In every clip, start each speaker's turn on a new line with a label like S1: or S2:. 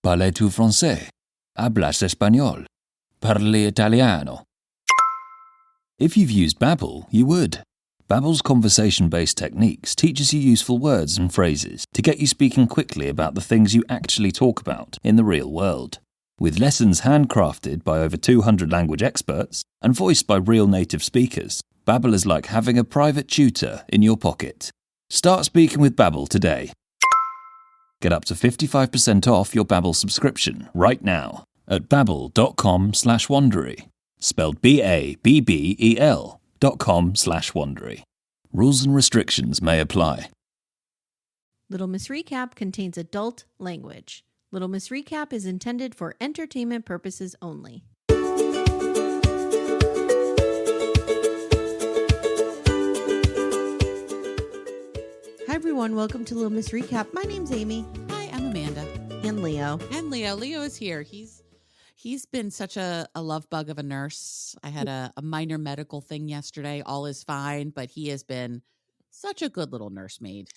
S1: Parles-tu français? Hablas español? Parli italiano? If you've used Babbel, you would. Babbel's conversation-based techniques teaches you useful words and phrases to get you speaking quickly about the things you actually talk about in the real world. With lessons handcrafted by over 200 language experts and voiced by real native speakers, Babbel is like having a private tutor in your pocket. Start speaking with Babbel today. Get up to 55% off your Babbel subscription right now at babbel.com/Wondery. Spelled BABBEL.com/Wondery. Rules and restrictions may apply.
S2: Little Miss Recap contains adult language. Little Miss Recap is intended for entertainment purposes only. Hi everyone, welcome to Little Miss Recap. My name's Amy.
S3: Hi, I'm Amanda.
S2: And Leo.
S3: And Leo. Leo is here. He's been such a love bug of a nurse. I had a minor medical thing yesterday. All is fine, but he has been such a good little nursemaid.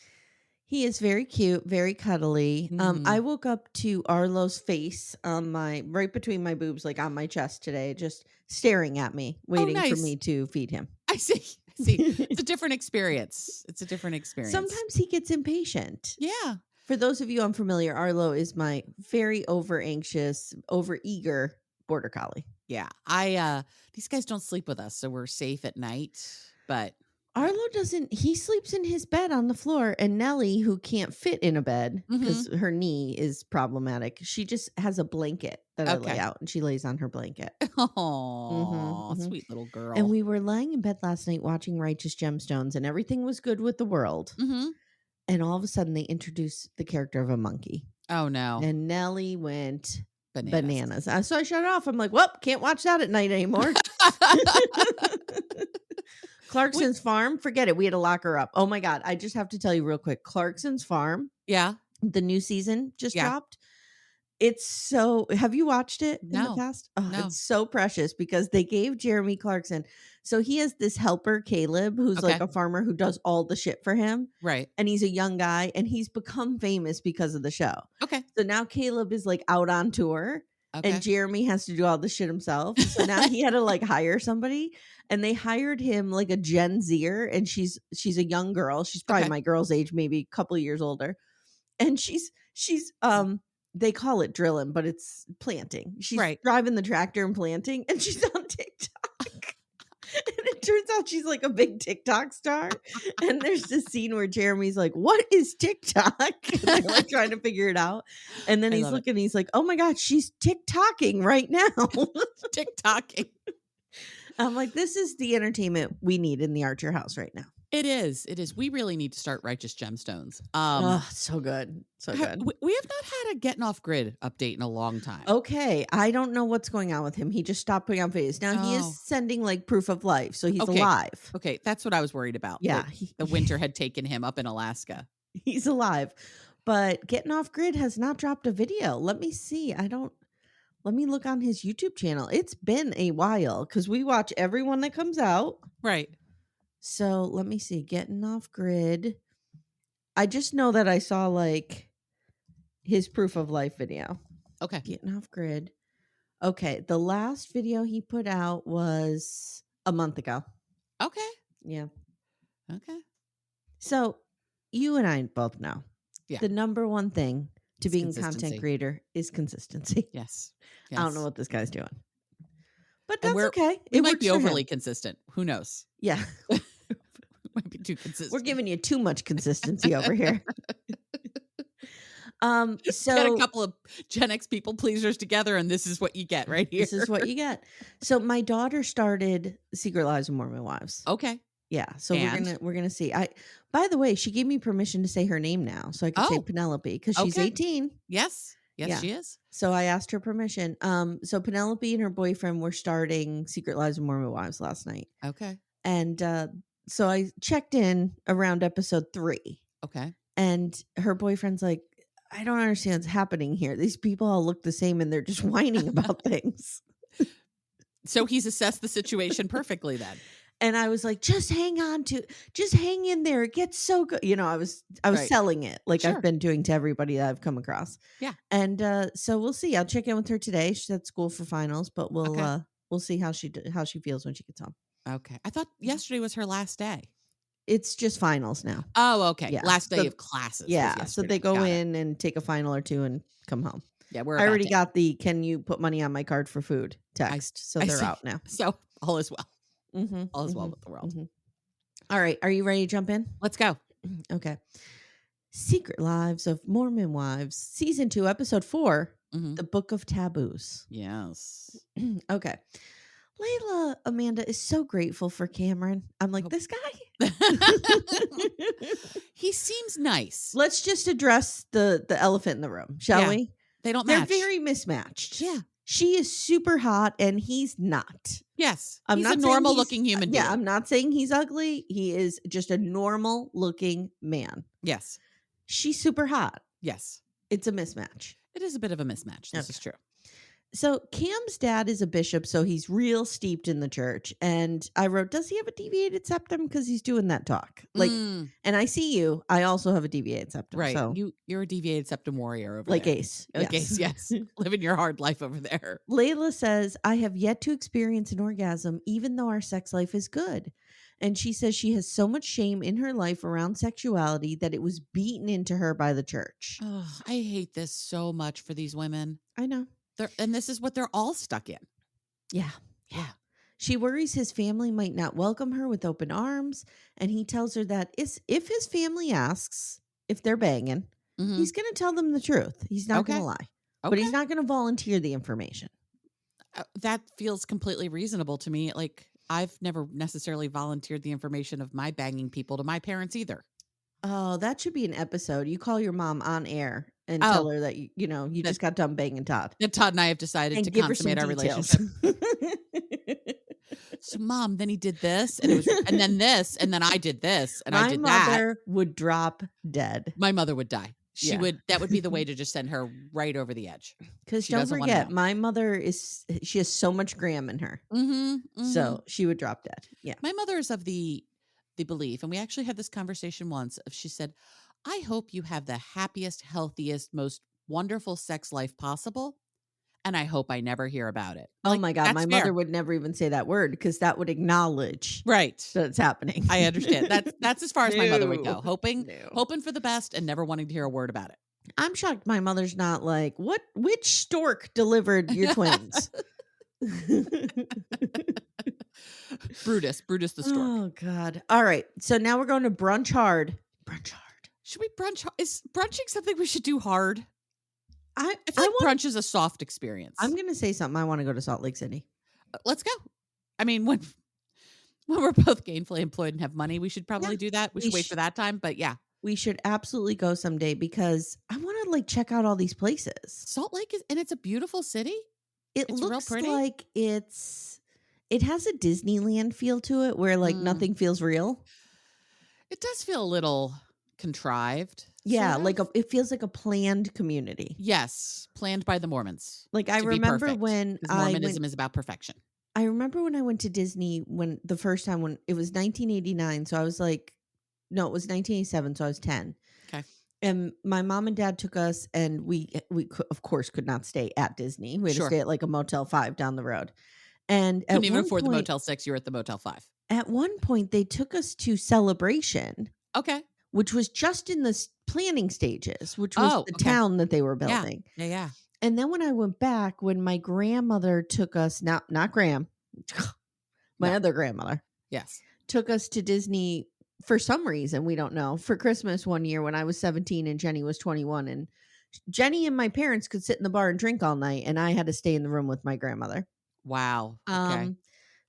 S2: He is very cute, very cuddly. I woke up to Arlo's face on right between my boobs, like on my chest today, just staring at me, waiting for me to feed him.
S3: I see. It's a different experience.
S2: Sometimes he gets impatient.
S3: Yeah.
S2: For those of you unfamiliar, Arlo is my very over anxious, over eager border collie.
S3: Yeah. These guys don't sleep with us, so we're safe at night, but
S2: Arlo he sleeps in his bed on the floor, and Nellie, who can't fit in a bed because her knee is problematic, she just has a blanket that I lay out, and she lays on her blanket.
S3: Oh, sweet little girl.
S2: And we were lying in bed last night watching Righteous Gemstones, and everything was good with the world. And all of a sudden, they introduced the character of a monkey.
S3: Oh, no.
S2: And Nellie went bananas. So I shut it off. I'm like, well, can't watch that at night anymore. Clarkson's Farm, forget it. We had to lock her up. Oh my God. I just have to tell you real quick. Clarkson's Farm.
S3: Yeah.
S2: The new season just dropped. It's so, have you watched it in the past? Oh,
S3: no.
S2: It's so precious because they gave Jeremy Clarkson. So he has this helper, Caleb, who's like a farmer who does all the shit for him.
S3: Right.
S2: And he's a young guy and he's become famous because of the show.
S3: Okay.
S2: So now Caleb is like out on tour.
S3: Okay.
S2: And Jeremy has to do all the shit himself. So now he had to like hire somebody, and they hired him like a Gen Zer, and she's a young girl. She's probably my girl's age, maybe a couple of years older. And she's they call it drilling, but it's planting. She's driving the tractor and planting, and she's on TikTok. And it turns out she's like a big TikTok star. And there's this scene where Jeremy's like, what is TikTok? And they're like trying to figure it out. And then he's looking, he's like, oh my God, she's TikToking right now.
S3: TikToking.
S2: I'm like, this is the entertainment we need in the Archer house right now.
S3: It is. We really need to start Righteous Gemstones.
S2: So good. So good.
S3: We have not had a Getting Off Grid update in a long time.
S2: Okay. I don't know what's going on with him. He just stopped putting on videos. Now he is sending like proof of life. So he's alive.
S3: Okay. That's what I was worried about.
S2: Yeah.
S3: The winter had taken him up in Alaska.
S2: He's alive. But Getting Off Grid has not dropped a video. Let me see. Let me look on his YouTube channel. It's been a while because we watch everyone that comes out.
S3: Right.
S2: So let me see. Getting Off Grid. I just know that I saw like his proof of life video.
S3: Okay.
S2: Getting Off Grid. Okay. The last video he put out was a month ago.
S3: Okay.
S2: Yeah.
S3: Okay.
S2: So you and I both know the number one thing to being a content creator is consistency.
S3: Yes.
S2: I don't know what this guy's doing. But that's okay.
S3: It might be overly consistent. Who knows?
S2: Yeah.
S3: Might be too consistent.
S2: We're giving you too much consistency over here. So
S3: got a couple of Gen X people pleasers together, and this is what you get right here.
S2: This is what you get. So my daughter started Secret Lives of Mormon Wives.
S3: Okay.
S2: Yeah. So we're gonna see. By the way, she gave me permission to say her name now, so I can say Penelope because she's 18.
S3: Yes. Yes, she is.
S2: So I asked her permission. So Penelope and her boyfriend were starting Secret Lives of Mormon Wives last night.
S3: Okay.
S2: And so I checked in around episode 3.
S3: Okay.
S2: And her boyfriend's like, I don't understand what's happening here. These people all look the same and they're just whining about things.
S3: So he's assessed the situation perfectly then.
S2: And I was like, just hang in there. It gets so good. I was
S3: Right.
S2: selling it like I've
S3: Sure.
S2: been doing to everybody that I've come across.
S3: Yeah.
S2: And so we'll see. I'll check in with her today. She's at school for finals, but we'll see how she feels when she gets home.
S3: Okay. I thought yesterday was her last day.
S2: It's just finals now.
S3: Oh, okay.
S2: Yeah.
S3: Last day of classes.
S2: Yeah. So they go in and take a final or two and come home.
S3: Yeah, we're
S2: I already got the "Can you put money on my card for food" text, so
S3: I
S2: they're
S3: see.
S2: out now.
S3: So all is well.
S2: Mm-hmm,
S3: All is well with the world.
S2: Mm-hmm. All right, are you ready to jump in?
S3: Let's go.
S2: Okay. Secret Lives of Mormon Wives, Season 2, Episode 4,
S3: Mhm.
S2: The Book of Taboos.
S3: Yes.
S2: Okay. Layla, Amanda, is so grateful for Cameron. I'm like, this guy?
S3: He seems nice.
S2: Let's just address the elephant in the room, shall we?
S3: They don't
S2: They're
S3: match.
S2: very mismatched.
S3: Yeah.
S2: She is super hot and he's not.
S3: Yes.
S2: I'm
S3: he's
S2: not
S3: a
S2: saying
S3: normal looking human being.
S2: Yeah, I'm not saying he's ugly. He is just a normal looking man.
S3: Yes.
S2: She's super hot.
S3: Yes.
S2: It's a mismatch.
S3: It is a bit of a mismatch. This is true.
S2: So Cam's dad is a bishop, so he's real steeped in the church. And I wrote, does he have a deviated septum? Because he's doing that talk. And I see you. I also have a deviated septum.
S3: Right.
S2: So
S3: You're a deviated septum warrior over
S2: like
S3: there.
S2: Ace.
S3: Like Ace, yes. Living your hard life over there.
S2: Layla says, I have yet to experience an orgasm, even though our sex life is good. And she says she has so much shame in her life around sexuality that it was beaten into her by the church.
S3: Oh, I hate this so much for these women.
S2: I know.
S3: And this is what they're all stuck in.
S2: Yeah. She worries his family might not welcome her with open arms. And he tells her that if his family asks if they're banging, he's going to tell them the truth. He's not going to lie. But he's not going to volunteer the information.
S3: That feels completely reasonable to me. Like, I've never necessarily volunteered the information of my banging people to my parents either.
S2: Oh, that should be an episode. You call your mom on air and tell her that you just got done banging Todd.
S3: And Todd and I have decided to consummate our relationship. So, Mom, then he did this, and then this, and then I did this, and I did that.
S2: My mother would drop dead.
S3: My mother would die. She would. That would be the way to just send her right over the edge.
S2: Because don't forget, my mother she has so much Graham in her, so she would drop dead. Yeah,
S3: my mother is of the belief, and we actually had this conversation once. She said, "I hope you have the happiest, healthiest, most wonderful sex life possible, and I hope I never hear about it."
S2: Oh my God, my mother would never even say that word because that would acknowledge that it's happening.
S3: I understand. That's as far as my mother would go, hoping for the best and never wanting to hear a word about it.
S2: I'm shocked my mother's not like, which stork delivered your twins?
S3: Brutus the stork.
S2: Oh God. All right. So now we're going to brunch hard.
S3: Should we brunch? Is brunching something we should do hard?
S2: I
S3: feel like brunch is a soft experience.
S2: I'm going to say something. I want to go to Salt Lake City.
S3: Let's go. I mean, when we're both gainfully employed and have money, we should probably do that. We should wait for that time. But yeah,
S2: we should absolutely go someday because I want to check out all these places.
S3: Salt Lake it's a beautiful city.
S2: It's looks real pretty. Like it has a Disneyland feel to it where nothing feels real.
S3: It does feel a little contrived.
S2: Yeah, it feels like a planned community.
S3: Yes, planned by the Mormons.
S2: I remember when
S3: Mormonism is about perfection.
S2: I remember when I went to Disney the first time when it was 1989. So I was no, it was 1987. So I was 10.
S3: Okay.
S2: And my mom and dad took us, and we of course could not stay at Disney. We had to stay at a Motel 5 down the road. And
S3: couldn't even afford the Motel 6. You were at the Motel 5.
S2: At one point, they took us to Celebration.
S3: Okay.
S2: Which was just in the planning stages, which was the town that they were building.
S3: Yeah.
S2: And then when I went back, when my grandmother took us, not Graham, other grandmother.
S3: Yes.
S2: Took us to Disney for some reason, we don't know, for Christmas one year when I was 17 and Jenny was 21. And Jenny and my parents could sit in the bar and drink all night, and I had to stay in the room with my grandmother.
S3: Wow. Okay.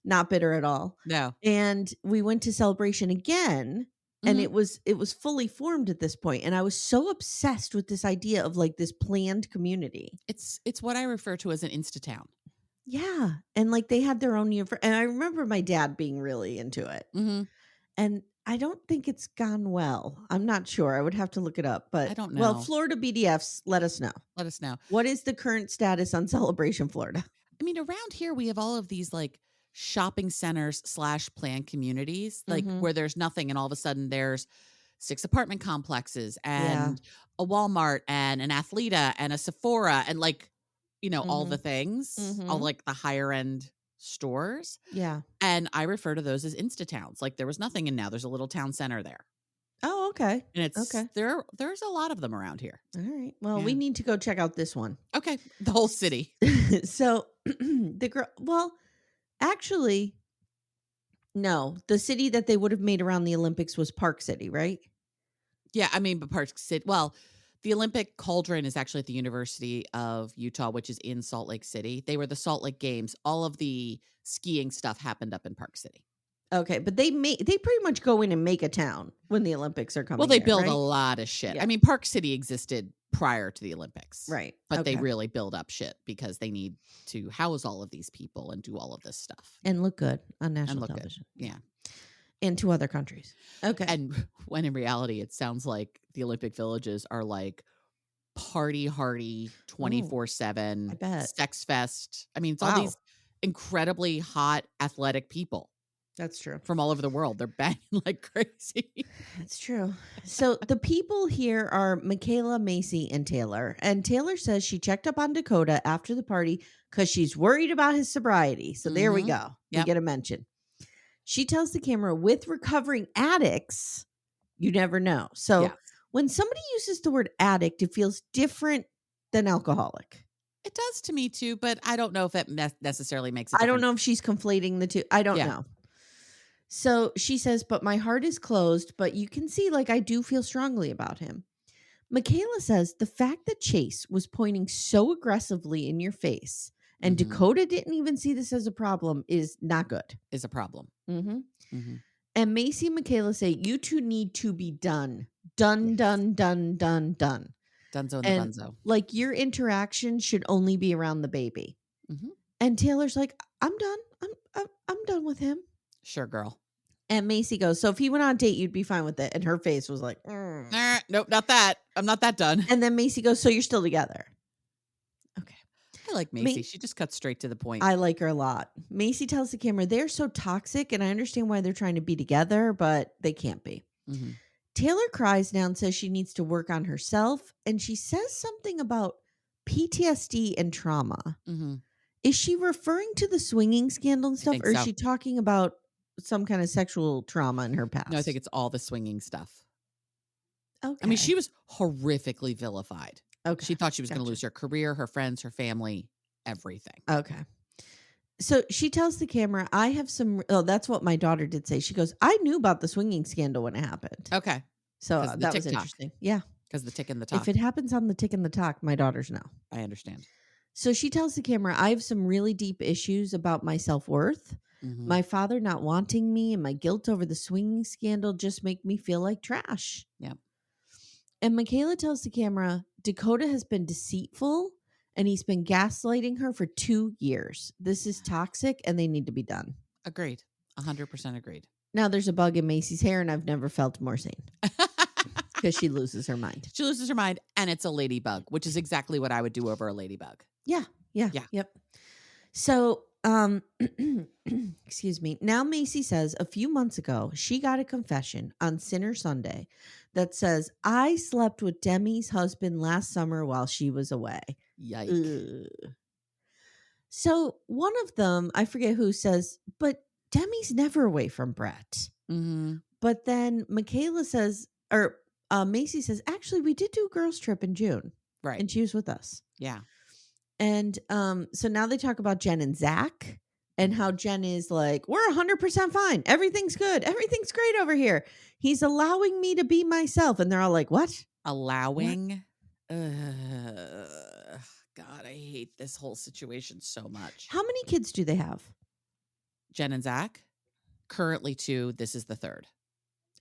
S2: Not bitter at all.
S3: No.
S2: And we went to Celebration again. And it was fully formed at this point, and I was so obsessed with this idea of this planned community.
S3: It's what I refer to as an Insta-town.
S2: Yeah, and they had their own universe. And I remember my dad being really into it. And I don't think it's gone well. I'm not sure. I would have to look it up. But
S3: I don't know.
S2: Well, Florida BDFs, let us know.
S3: Let us know.
S2: What is the current status on Celebration Florida?
S3: I mean, around here we have all of these shopping centers / planned communities, like
S2: Mhm.
S3: where there's nothing and all of a sudden there's 6 apartment complexes
S2: Yeah.
S3: and a Walmart and an Athleta and a Sephora and like, all the
S2: Mhm.
S3: things, all
S2: Mhm.
S3: like the higher end stores.
S2: Yeah.
S3: And I refer to those as insta-towns. Like there was nothing and now there's a little town center there.
S2: Oh, okay.
S3: And it's
S2: Okay.
S3: there's a lot of them around here.
S2: All right. Well,
S3: Yeah.
S2: we need to go check out this one.
S3: Okay. The whole city.
S2: So the girl, well, actually, no, the city that they would have made around the Olympics was Park City, right?
S3: Yeah, I mean, but Park City. Well, the Olympic Cauldron is actually at the University of Utah, which is in Salt Lake City. They were the Salt Lake Games. All of the skiing stuff happened up in Park City.
S2: Okay, but they pretty much go in and make a town when the Olympics are coming.
S3: Well, they
S2: there,
S3: build
S2: right?
S3: a lot of shit.
S2: Yeah.
S3: I mean, Park City existed prior to the Olympics,
S2: Right.
S3: but they
S2: Okay.
S3: really build up shit because they need to house all of these people and do all of this stuff
S2: And look good on
S3: and
S2: national
S3: look good.
S2: television.
S3: Yeah.
S2: And to other countries. Okay.
S3: And when in reality, it sounds like the Olympic villages are like party hardy 24/7
S2: I bet.
S3: sex fest. I mean, it's all
S2: Wow.
S3: these incredibly hot athletic people
S2: That's true.
S3: from all over the world. They're banging like crazy.
S2: That's true. So the people here are Michaela, Macy, and Taylor. And Taylor says she checked up on Dakota after the party because she's worried about his sobriety. So there we
S3: Mhm.
S2: go. We
S3: Yep.
S2: get a mention. She tells the camera, with recovering addicts, you never know. So
S3: Yes.
S2: when somebody uses the word addict, it feels different than alcoholic.
S3: It does to me too, but I don't know if it necessarily makes a
S2: I don't
S3: difference.
S2: know if she's conflating the two. I don't
S3: Yeah.
S2: know. So she says, but my heart is closed, but you can see like I do feel strongly about him. Michaela says the fact that Chase was pointing so aggressively in your face and
S3: Mhm.
S2: Dakota didn't even see this as a problem is not good.
S3: Is a problem.
S2: Mm-hmm.
S3: Mhm.
S2: And Macy and Michaela say, you two need to be done. Done, done, done, done, done.
S3: Dunzo and
S2: And
S3: the bunzo.
S2: like your interaction should only be around the baby.
S3: Mhm.
S2: And Taylor's like, I'm done. I'm done with him.
S3: Sure, girl.
S2: And Macy goes, so if he went on a date, you'd be fine with it. And her face was like,
S3: Nope, not that. I'm not that done.
S2: And then Macy goes, so you're still together. Okay.
S3: I like Macy. She just cuts straight to the point.
S2: I like her a lot. Macy tells the camera, they're so toxic, and I understand why they're trying to be together, but they can't be.
S3: Mhm.
S2: Taylor cries now and says she needs to work on herself. And she says something about PTSD and trauma.
S3: Mhm.
S2: Is she referring to the swinging scandal and stuff?
S3: think
S2: Or is
S3: so.
S2: she talking about some kind of sexual trauma in her past?
S3: No, I think it's all the swinging stuff.
S2: Okay.
S3: I mean, she was horrifically vilified.
S2: okay.
S3: She thought she was going to
S2: Gotcha.
S3: lose her career, her friends, her family, everything.
S2: Okay. So she tells the camera, I have some. Oh, that's what my daughter did say. She goes, I knew about the swinging scandal when it happened.
S3: Okay.
S2: So
S3: 'Cause of the
S2: that was
S3: TikTok.
S2: interesting. Yeah.
S3: Because the tick and the talk.
S2: If it happens on the tick and the talk, my daughters know.
S3: I understand.
S2: So she tells the camera, I have some really deep issues about my self worth.
S3: Mhm.
S2: My father not wanting me and my guilt over the swinging scandal just make me feel like trash.
S3: Yep.
S2: And Michaela tells the camera, Dakota has been deceitful and he's been gaslighting her for 2 years. This is toxic and they need to be done.
S3: Agreed. 100% agreed.
S2: Now there's a bug in Macy's hair and I've never felt more sane because she loses her mind.
S3: She loses her mind, and it's a ladybug, which is exactly what I would do over a ladybug.
S2: Yeah. Yep. So, excuse me. Now Macy says a few months ago, she got a confession on Sinner Sunday that says, I slept with Demi's husband last summer while she was away.
S3: Yikes.
S2: Ugh. So one of them, I forget who, says, but Demi's never away from Bret.
S3: Mm-hmm.
S2: But then Michaela says, or Macy says, actually, we did do a girls' trip in June.
S3: Right.
S2: And she was with us.
S3: Yeah.
S2: And so now they talk about Jen and Zach and how Jen is like, we're 100% fine. Everything's good. Everything's great over here. He's allowing me to be myself. And they're all like, what?
S3: Allowing. God, I hate this whole situation so much.
S2: How many kids do they have?
S3: Jen and Zach, currently 2. This is the 3rd.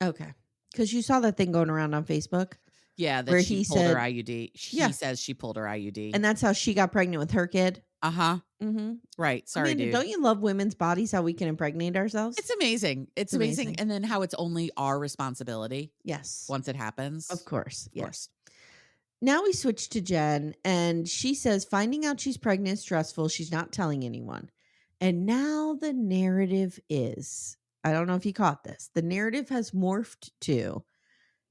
S2: Okay. Because you saw that thing going around on Facebook.
S3: Yeah, that
S2: Where
S3: she
S2: he
S3: pulled her
S2: said-
S3: IUD.
S2: Yeah.
S3: He says she pulled her IUD.
S2: And that's how she got pregnant with her kid.
S3: Uh-huh.
S2: Mm-hmm.
S3: Right. Sorry,
S2: Amanda,
S3: dude.
S2: don't you love women's bodies, how we can impregnate ourselves?
S3: It's amazing. It's amazing.
S2: amazing.
S3: And then how it's only our responsibility
S2: Yes.
S3: once it happens.
S2: Of course.
S3: Of
S2: Yes.
S3: course.
S2: Now we switch to Jen, and she says finding out she's pregnant is stressful. She's not telling anyone. And now the narrative is, I don't know if you caught this. The narrative has morphed to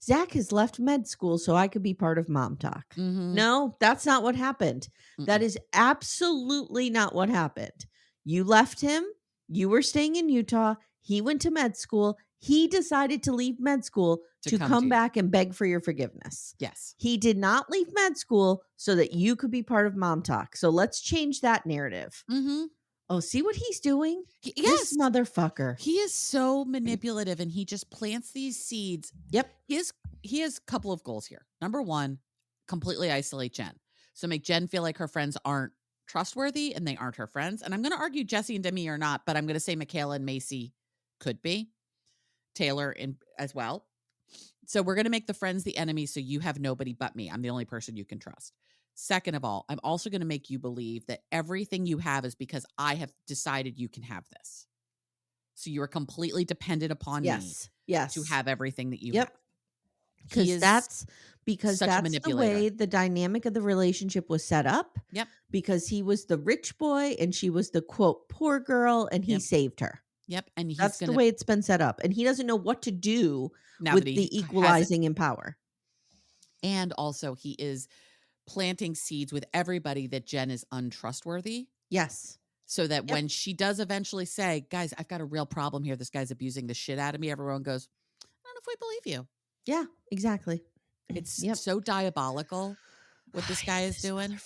S2: Zach has left med school so I could be part of Mom Talk.
S3: Mm-hmm.
S2: No, that's not what happened. That is absolutely not what happened. You left him. You were staying in Utah. He went to med school. He decided to leave med school to come back and beg for your forgiveness.
S3: Yes.
S2: He did not leave med school so that you could be part of Mom Talk. So let's change that narrative.
S3: Mm-hmm.
S2: Oh, see what he's doing?
S3: Yes.
S2: This motherfucker.
S3: He is so manipulative and he just plants these seeds.
S2: Yep.
S3: He has a couple of goals here. Number one, completely isolate Jen. So make Jen feel like her friends aren't trustworthy and they aren't her friends. And I'm going to argue Jesse and Demi are not, but I'm going to say Michaela and Macy could be. Taylor as well. So we're going to make the friends the enemy so you have nobody but me. I'm the only person you can trust. Second of all, I'm also going to make you believe that everything you have is because I have decided you can have this. So you are completely dependent upon me to have everything that you have.
S2: Because that's the way the dynamic of the relationship was set up.
S3: Yep.
S2: Because he was the rich boy and she was the quote poor girl and he saved her.
S3: Yep. And
S2: that's the way it's been set up. And he doesn't know what to do with the equalizing in power. And
S3: also he is planting seeds with everybody that Jen is untrustworthy.
S2: Yes.
S3: So that when she does eventually say, guys, I've got a real problem here. This guy's abusing the shit out of me. Everyone goes, I don't know if we believe you.
S2: Yeah, exactly.
S3: It's so diabolical what this guy is doing.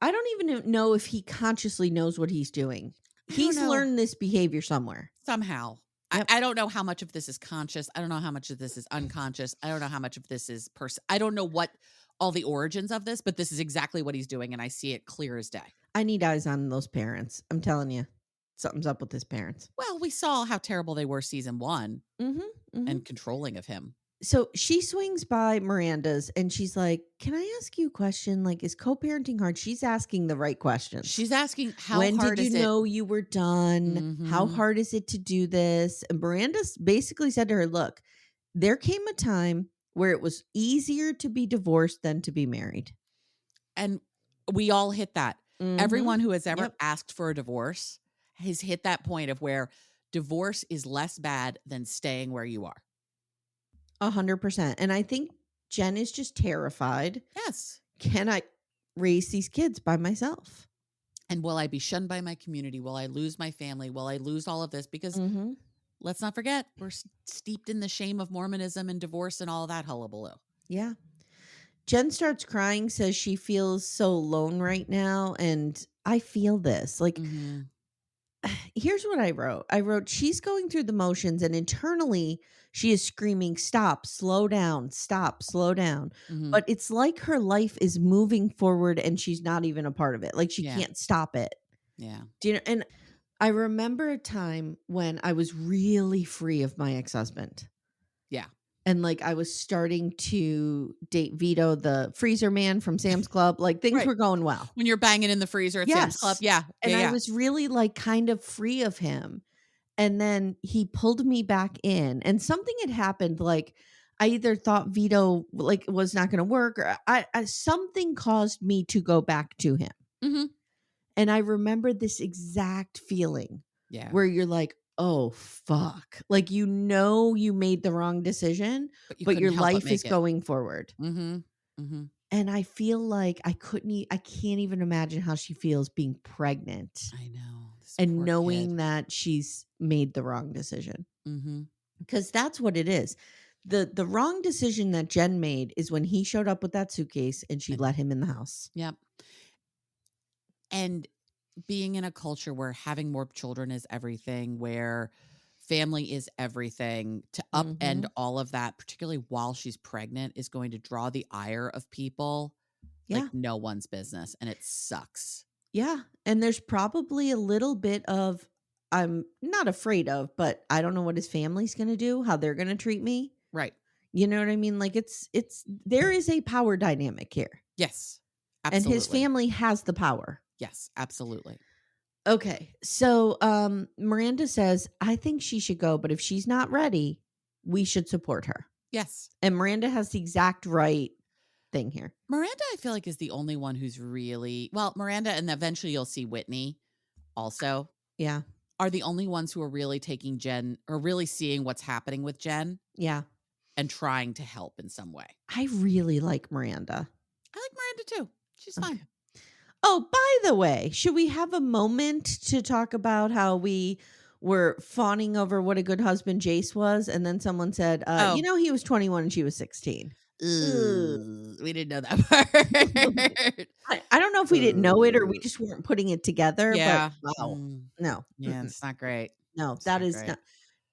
S2: I don't even know if he consciously knows what he's doing. He's learned this behavior somewhere.
S3: Somehow. Yep. I don't know how much of this is conscious. I don't know how much of this is unconscious. I don't know how much of this is I don't know what all the origins of this, but this is exactly what he's doing. And I see it clear as day.
S2: I need eyes on those parents. I'm telling you, something's up with his parents.
S3: Well, we saw how terrible they were season 1 and controlling of him.
S2: So she swings by Miranda's and she's like, can I ask you a question? Like, is co-parenting hard? She's asking the right questions.
S3: She's asking,
S2: when did you know you were done? How hard is it to do this? And Miranda basically said to her, look, there came a time where it was easier to be divorced than to be married.
S3: And we all hit that. Everyone who has ever asked for a divorce has hit that point of where divorce is less bad than staying where you are.
S2: 100%. And I think Jen is just terrified.
S3: Yes.
S2: Can I raise these kids by myself?
S3: And will I be shunned by my community? Will I lose my family? Will I lose all of this? Because let's not forget, we're steeped in the shame of Mormonism and divorce and all that hullabaloo.
S2: Yeah. Jen starts crying, says she feels so alone right now. And I feel this. Like, here's what I wrote. I wrote, she's going through the motions and internally she is screaming, stop, slow down, stop, slow down. But it's like her life is moving forward and she's not even a part of it. Like she can't stop it.
S3: Yeah.
S2: Do you know? And I remember a time when I was really free of my ex-husband.
S3: Yeah.
S2: And like I was starting to date Vito, the freezer man from Sam's Club. Like things were going well.
S3: When you're banging in the freezer at Sam's Club. Yeah.
S2: And I was really like kind of free of him. And then he pulled me back in and something had happened. Like I either thought Vito like was not going to work or I something caused me to go back to him. And I remember this exact feeling where you're like, oh, fuck. Like, you know, you made the wrong decision, but your life is going forward. And I feel like I can't even imagine how she feels being pregnant.
S3: I know.
S2: And knowing that she's made the wrong decision. Because that's what it is. The wrong decision that Jen made is when he showed up with that suitcase and she let him in the house.
S3: Yep. And being in a culture where having more children is everything, where family is everything, to upend all of that, particularly while she's pregnant, is going to draw the ire of people like no one's business. And it sucks.
S2: Yeah. And there's probably a little bit of, I'm not afraid of, but I don't know what his family's going to do, how they're going to treat me.
S3: Right.
S2: You know what I mean? Like there is a power dynamic here.
S3: Yes. Absolutely.
S2: And his family has the power.
S3: Yes, absolutely.
S2: Okay. So Miranda says, I think she should go, but if she's not ready, we should support her.
S3: Yes.
S2: And Miranda has the exact right thing here.
S3: Miranda, I feel like, is the only one who's really, well, Miranda, and eventually you'll see Whitney also.
S2: Yeah.
S3: are the only ones who are really taking Jen or really seeing what's happening with Jen
S2: Yeah.
S3: and trying to help in some way.
S2: I really like Miranda.
S3: I like Miranda too. She's
S2: Okay.
S3: fine.
S2: Oh, by the way, should we have a moment to talk about how we were fawning over what a good husband Jace was? And then someone said,
S3: Oh.
S2: he was 21 and she was 16. Ugh.
S3: We didn't know that part.
S2: I don't know if we didn't know it or we just weren't putting it together.
S3: Yeah.
S2: But wow. No.
S3: Yeah, it's not great.
S2: No,
S3: It's
S2: that
S3: not
S2: is
S3: great.
S2: not.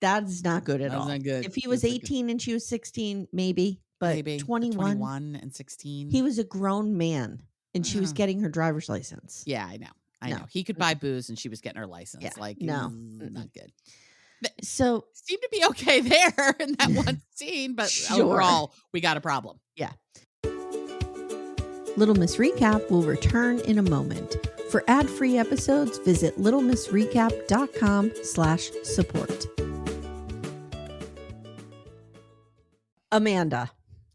S2: That is not good at
S3: That's
S2: all.
S3: not good.
S2: If he was
S3: That's not good.
S2: 18 and she was 16, maybe. But
S3: Maybe
S2: 21
S3: and 16.
S2: he was a grown man and she was getting her driver's license.
S3: Yeah, I know. I
S2: No.
S3: know. He could buy booze and she was getting her license.
S2: Yeah.
S3: Like,
S2: No.
S3: not good.
S2: So
S3: Seemed to be okay there in that one scene, but
S2: Sure.
S3: overall, we got a problem.
S2: yeah. Little Miss Recap will return in a moment. For ad-free episodes, visit littlemissrecap.com/support. Amanda.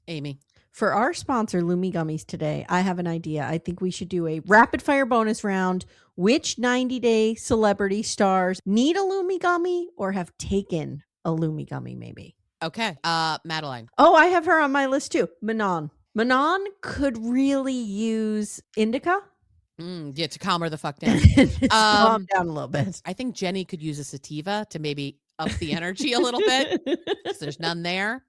S3: Amy.
S2: For our sponsor, Lumi Gummies today, I have an idea. I think we should do a rapid fire bonus round. Which 90-day celebrity stars need a Lumi Gummy or have taken a Lumi Gummy maybe?
S3: Okay. Madeline.
S2: Oh, I have her on my list too. Manon. Manon could really use indica.
S3: Yeah, to calm her the fuck down.
S2: Calm down a little bit.
S3: I think Jenny could use a sativa to maybe up the energy a little bit because there's none there.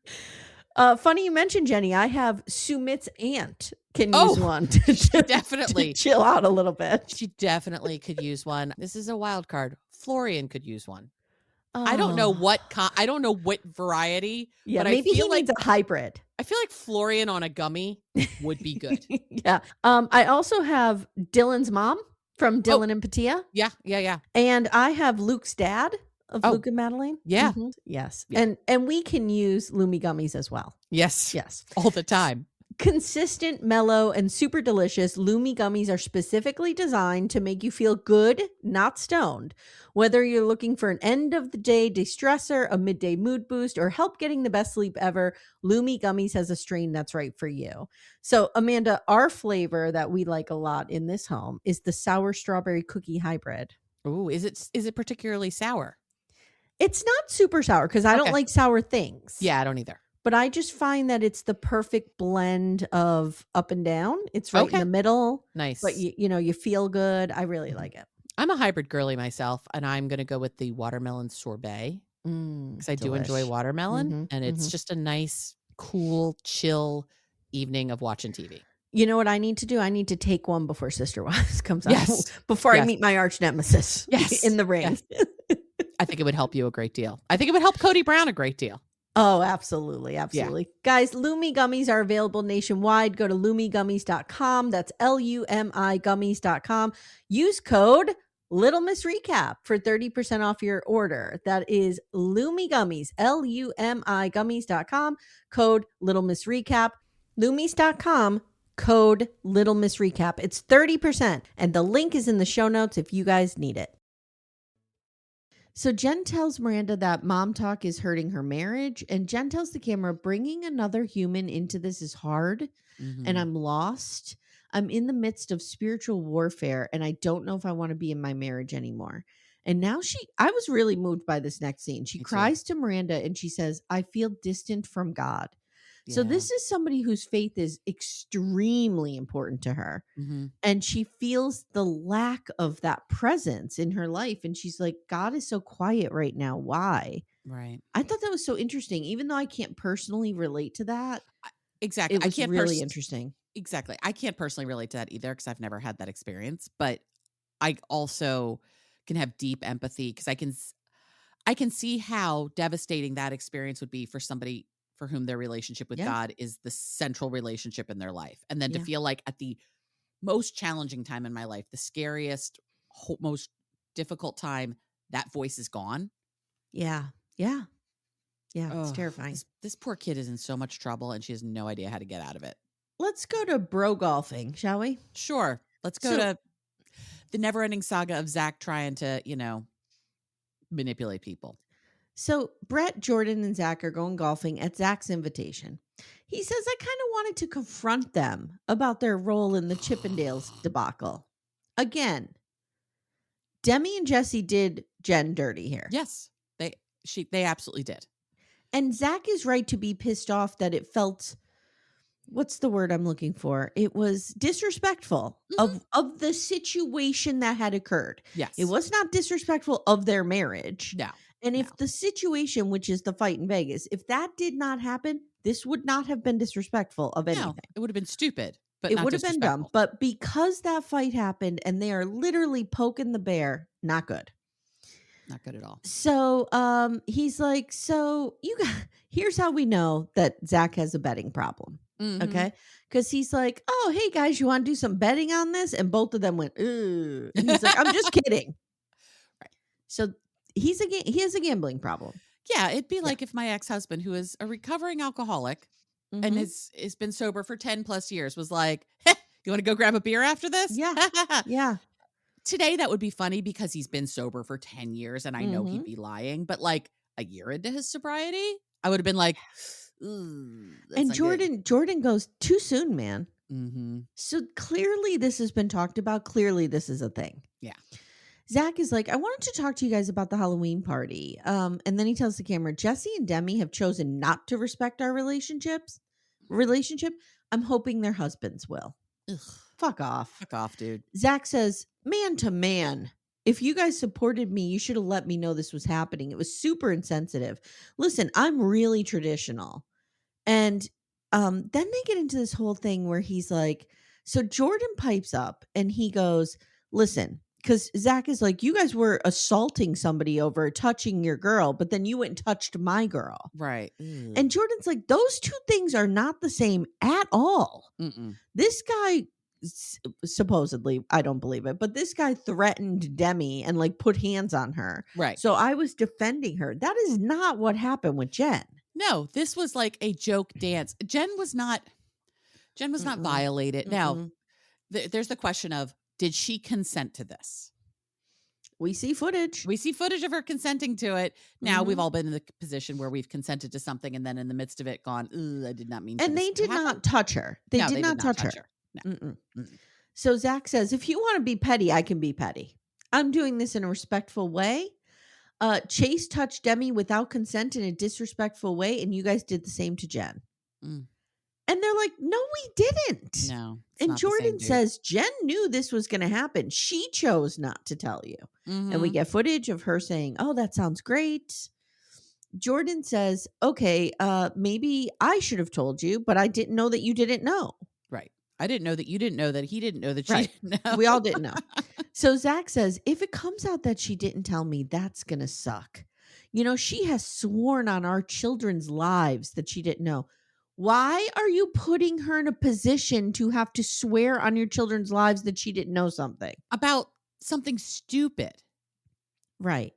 S2: Funny you mentioned Jenny. I have Sumit's aunt can use one to
S3: definitely
S2: chill out a little bit.
S3: She definitely could use one. This is a wild card. Florian could use one. I don't know what variety.
S2: Yeah,
S3: but
S2: maybe
S3: I feel
S2: he
S3: like
S2: needs a hybrid.
S3: I feel like Florian on a gummy would be good.
S2: Yeah. I also have Dylan's mom from Dylan and Patia.
S3: Yeah.
S2: And I have Luke's dad of
S3: Oh.
S2: Luke and Madeline.
S3: Yeah.
S2: Mhm. Yes.
S3: Yeah.
S2: And we can use Lumi gummies as well.
S3: Yes.
S2: Yes.
S3: All the time.
S2: Consistent, mellow, and super delicious, Lumi gummies are specifically designed to make you feel good, not stoned. Whether you're looking for an end-of-the-day de-stressor, a midday mood boost, or help getting the best sleep ever, Lumi gummies has a strain that's right for you. So, Amanda, our flavor that we like a lot in this home is the sour strawberry cookie hybrid.
S3: Ooh, is it particularly sour?
S2: It's not super sour because I don't like sour things.
S3: Yeah, I don't either.
S2: But I just find that it's the perfect blend of up and down. It's right in the middle.
S3: Nice.
S2: But you feel good. I really like it.
S3: I'm a hybrid girly myself, and I'm going to go with the watermelon sorbet because I do enjoy watermelon, and it's just a nice, cool, chill evening of watching TV.
S2: You know what I need to do? I need to take one before Sister Wives comes out. Before I meet my arch nemesis in the ring.
S3: Yes. I think it would help you a great deal. I think it would help Cody Brown a great deal.
S2: Oh, absolutely. Absolutely. Yeah. Guys, Lumi gummies are available nationwide. Go to lumigummies.com. That's LUMI gummies.com. Use code Little Miss Recap for 30% off your order. That is Lumi Gummies, LUMI gummies.com. Code Little Miss Recap. Lumis.com. Code Little Miss Recap. It's 30%. And the link is in the show notes if you guys need it. So Jen tells Miranda that mom talk is hurting her marriage. And Jen tells the camera, bringing another human into this is hard. And I'm lost. I'm in the midst of spiritual warfare. And I don't know if I want to be in my marriage anymore. And now I was really moved by this next scene. She cries to Miranda and she says, I feel distant from God. Yeah. So this is somebody whose faith is extremely important to her. And she feels the lack of that presence in her life. And she's like, God is so quiet right now. Why?
S3: Right.
S2: I thought that was so interesting. Even though I can't personally relate to that.
S3: Exactly.
S2: It was really interesting.
S3: Exactly. I can't personally relate to that either because I've never had that experience. But I also can have deep empathy because I can see how devastating that experience would be for somebody for whom their relationship with God is the central relationship in their life. And then to feel like at the most challenging time in my life, the scariest, most difficult time, that voice is gone.
S2: Yeah. It's terrifying.
S3: This poor kid is in so much trouble and she has no idea how to get out of it.
S2: Let's go to bro golfing, shall we?
S3: Sure. Let's go to the never-ending saga of Zach trying to, manipulate people.
S2: So Bret, Jordan, and Zach are going golfing at Zach's invitation. He says, I kind of wanted to confront them about their role in the Chippendales debacle. Again, Demi and Jesse did Jen dirty here.
S3: Yes, they absolutely did.
S2: And Zach is right to be pissed off that it felt, what's the word I'm looking for? It was disrespectful of the situation that had occurred.
S3: Yes.
S2: It was not disrespectful of their marriage.
S3: No.
S2: And if the situation, which is the fight in Vegas, if that did not happen, this would not have been disrespectful of anything.
S3: No, it would have been stupid, but
S2: it
S3: not
S2: would have been dumb. But because that fight happened and they are literally poking the bear, not good.
S3: Not good at all.
S2: So he's like, so you got, here's how we know that Zach has a betting problem. Okay. Because he's like, oh, hey guys, you want to do some betting on this? And both of them went, ooh. And he's like, I'm just kidding.
S3: Right.
S2: So he has a gambling problem.
S3: Yeah. It'd be like if my ex-husband, who is a recovering alcoholic and has been sober for 10 plus years, was like, hey, you want to go grab a beer after this?
S2: Yeah. Yeah.
S3: Today, that would be funny because he's been sober for 10 years and I know he'd be lying. But like a year into his sobriety, I would have been like,
S2: and Jordan goes, too soon, man. So clearly this has been talked about. Clearly this is a thing. Yeah. Zach is like, I wanted to talk to you guys about the Halloween party. And then he tells the camera, Jesse and Demi have chosen not to respect our relationship. I'm hoping their husbands will. Ugh. Fuck off.
S3: Fuck off, dude.
S2: Zach says, man to man, if you guys supported me, you should have let me know this was happening. It was super insensitive. Listen, I'm really traditional. And then they get into this whole thing where he's like, so Jordan pipes up and he goes, listen, because Zach is like, you guys were assaulting somebody over touching your girl, but then you went and touched my girl.
S3: Right.
S2: And Jordan's like, those two things are not the same at all. This guy, supposedly, I don't believe it, but this guy threatened Demi and like put hands on her.
S3: Right.
S2: So I was defending her. That is not what happened with Jen.
S3: No, this was like a joke dance. Jen was not violated. Now, there's the question of, did she consent to this?
S2: We see footage.
S3: We see footage of her consenting to it. Now we've all been in the position where we've consented to something and then in the midst of it gone, I did not mean to.
S2: And they did not touch her. They did not touch her. No. So Zach says, if you want to be petty, I can be petty. I'm doing this in a respectful way. Chase touched Demi without consent in a disrespectful way, and you guys did the same to Jen. And they're like, no, we didn't.
S3: No.
S2: And Jordan says, Jen knew this was going to happen. She chose not to tell you. And we get footage of her saying, oh, that sounds great. Jordan says, okay, maybe I should have told you, but I didn't know that you didn't know.
S3: Right. I didn't know that you didn't know that he didn't know that she didn't know.
S2: We all didn't know. So Zach says, if it comes out that she didn't tell me, that's going to suck. You know, she has sworn on our children's lives that she didn't know. Why are you putting her in a position to have to swear on your children's lives that she didn't know something?
S3: About something stupid.
S2: Right.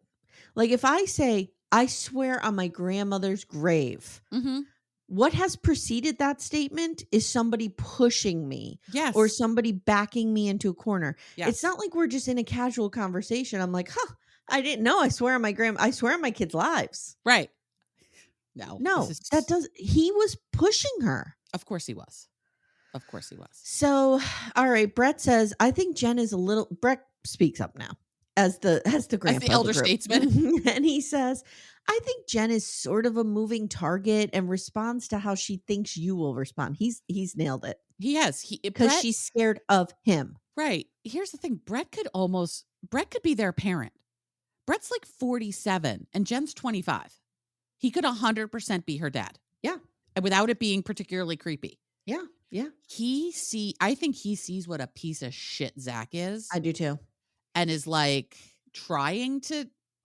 S2: Like if I say, I swear on my grandmother's grave, what has preceded that statement is somebody pushing me.
S3: Yes.
S2: Or somebody backing me into a corner.
S3: Yes.
S2: It's not like we're just in a casual conversation. I'm like, I didn't know. I swear on my kids' lives.
S3: Right.
S2: No, he was pushing her.
S3: Of course he was.
S2: So, all right. Bret says, I think Jen is Bret speaks up now as the grandpa,
S3: as the elder statesman.
S2: And he says, I think Jen is sort of a moving target and responds to how she thinks you will respond. He's nailed it.
S3: He has.
S2: Because she's scared of him.
S3: Right. Here's the thing. Bret could be their parent. Bret's like 47 and Jen's 25. He could 100% be her dad.
S2: Yeah.
S3: Without it being particularly creepy.
S2: Yeah. Yeah.
S3: I think he sees what a piece of shit Zach is.
S2: I do too.
S3: And is like trying to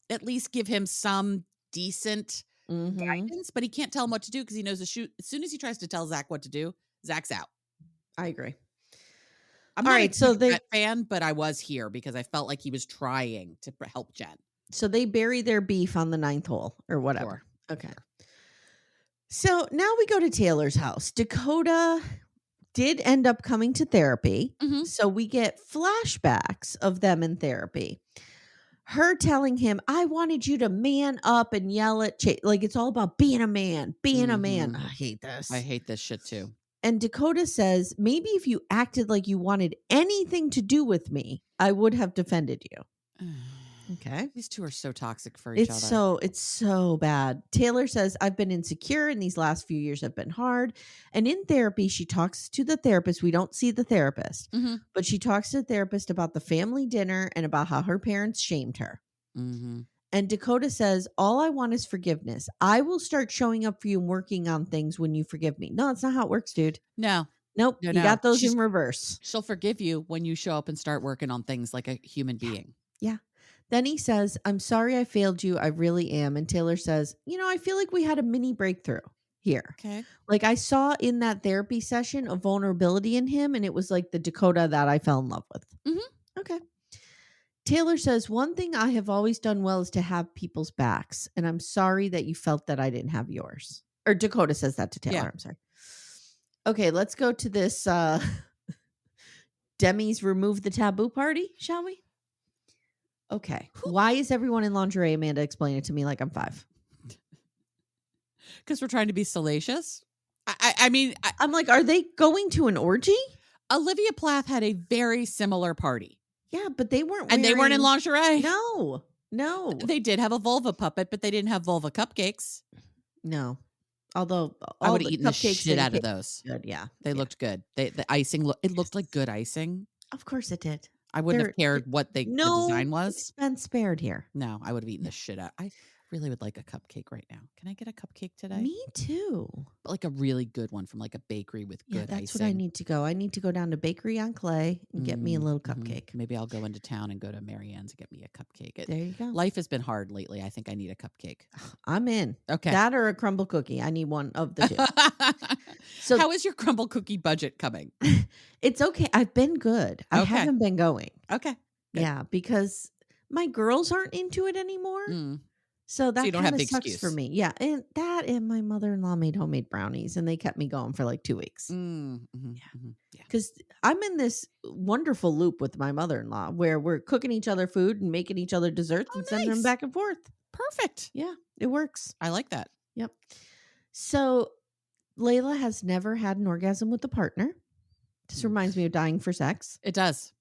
S3: at least give him some decent guidance, but he can't tell him what to do because he knows as soon as he tries to tell Zach what to do, Zach's out.
S2: I agree.
S3: I'm not a fan, but I was here because I felt like he was trying to help Jen.
S2: So they bury their beef on the 9th hole or whatever.
S3: Sure.
S2: Okay. So now we go to Taylor's house. Dakota did end up coming to therapy. So we get flashbacks of them in therapy. Her telling him, I wanted you to man up and yell at Chase. Like it's all about being a man, a man. I hate this.
S3: I hate this shit too.
S2: And Dakota says, maybe if you acted like you wanted anything to do with me, I would have defended you. Okay.
S3: These two are so toxic for each other.
S2: It's so bad. Taylor says, I've been insecure and these last few years have been hard. And in therapy, she talks to the therapist. We don't see the therapist, but she talks to the therapist about the family dinner and about how her parents shamed her. And Dakota says, all I want is forgiveness. I will start showing up for you and working on things when you forgive me. No, that's not how it works, dude.
S3: No.
S2: Nope.
S3: No,
S2: you got those in reverse.
S3: She'll forgive you when you show up and start working on things like a human being.
S2: Yeah. Then he says, I'm sorry I failed you. I really am. And Taylor says, I feel like we had a mini breakthrough here.
S3: Okay.
S2: Like I saw in that therapy session a vulnerability in him, and it was like the Dakota that I fell in love with. Okay. Taylor says, one thing I have always done well is to have people's backs. And I'm sorry that you felt that I didn't have yours. Or Dakota says that to Taylor.
S3: Yeah.
S2: I'm sorry. Okay, let's go to this Demi's Remove the Taboo party, shall we? Okay. Why is everyone in lingerie, Amanda? Explain it to me like I'm 5.
S3: Because we're trying to be salacious. I mean,
S2: I'm like, are they going to an orgy?
S3: Olivia Plath had a very similar party.
S2: Yeah, but they weren't
S3: And they weren't in lingerie.
S2: No.
S3: They did have a vulva puppet, but they didn't have vulva cupcakes.
S2: No. Although
S3: I would have eaten the shit out of those.
S2: Good, yeah.
S3: They looked good. The icing, it looked like good icing.
S2: Of course it did.
S3: I wouldn't have cared what the design was.
S2: Expense spared here.
S3: No, I would have eaten the shit out. I really would like a cupcake right now. Can I get a cupcake today?
S2: Me too.
S3: But like a really good one from like a bakery with good icing.
S2: That's what I need to go. I need to go down to Bakery on Clay and get me a little cupcake.
S3: Maybe I'll go into town and go to Marianne's and get me a cupcake.
S2: There you go.
S3: Life has been hard lately. I think I need a cupcake.
S2: I'm in.
S3: Okay.
S2: That or a crumble cookie. I need one of the two.
S3: So how is your crumble cookie budget coming?
S2: It's okay. I've been good. I haven't been going.
S3: Okay. Good.
S2: Yeah, because my girls aren't into it anymore. So that kind of sucks for me. Yeah. And my mother-in-law made homemade brownies and they kept me going for like 2 weeks. Because I'm in this wonderful loop with my mother-in-law where we're cooking each other food and making each other desserts and sending them back and forth.
S3: Perfect.
S2: Yeah, it works.
S3: I like that.
S2: Yep. So Layla has never had an orgasm with a partner. This reminds me of Dying for Sex.
S3: It does.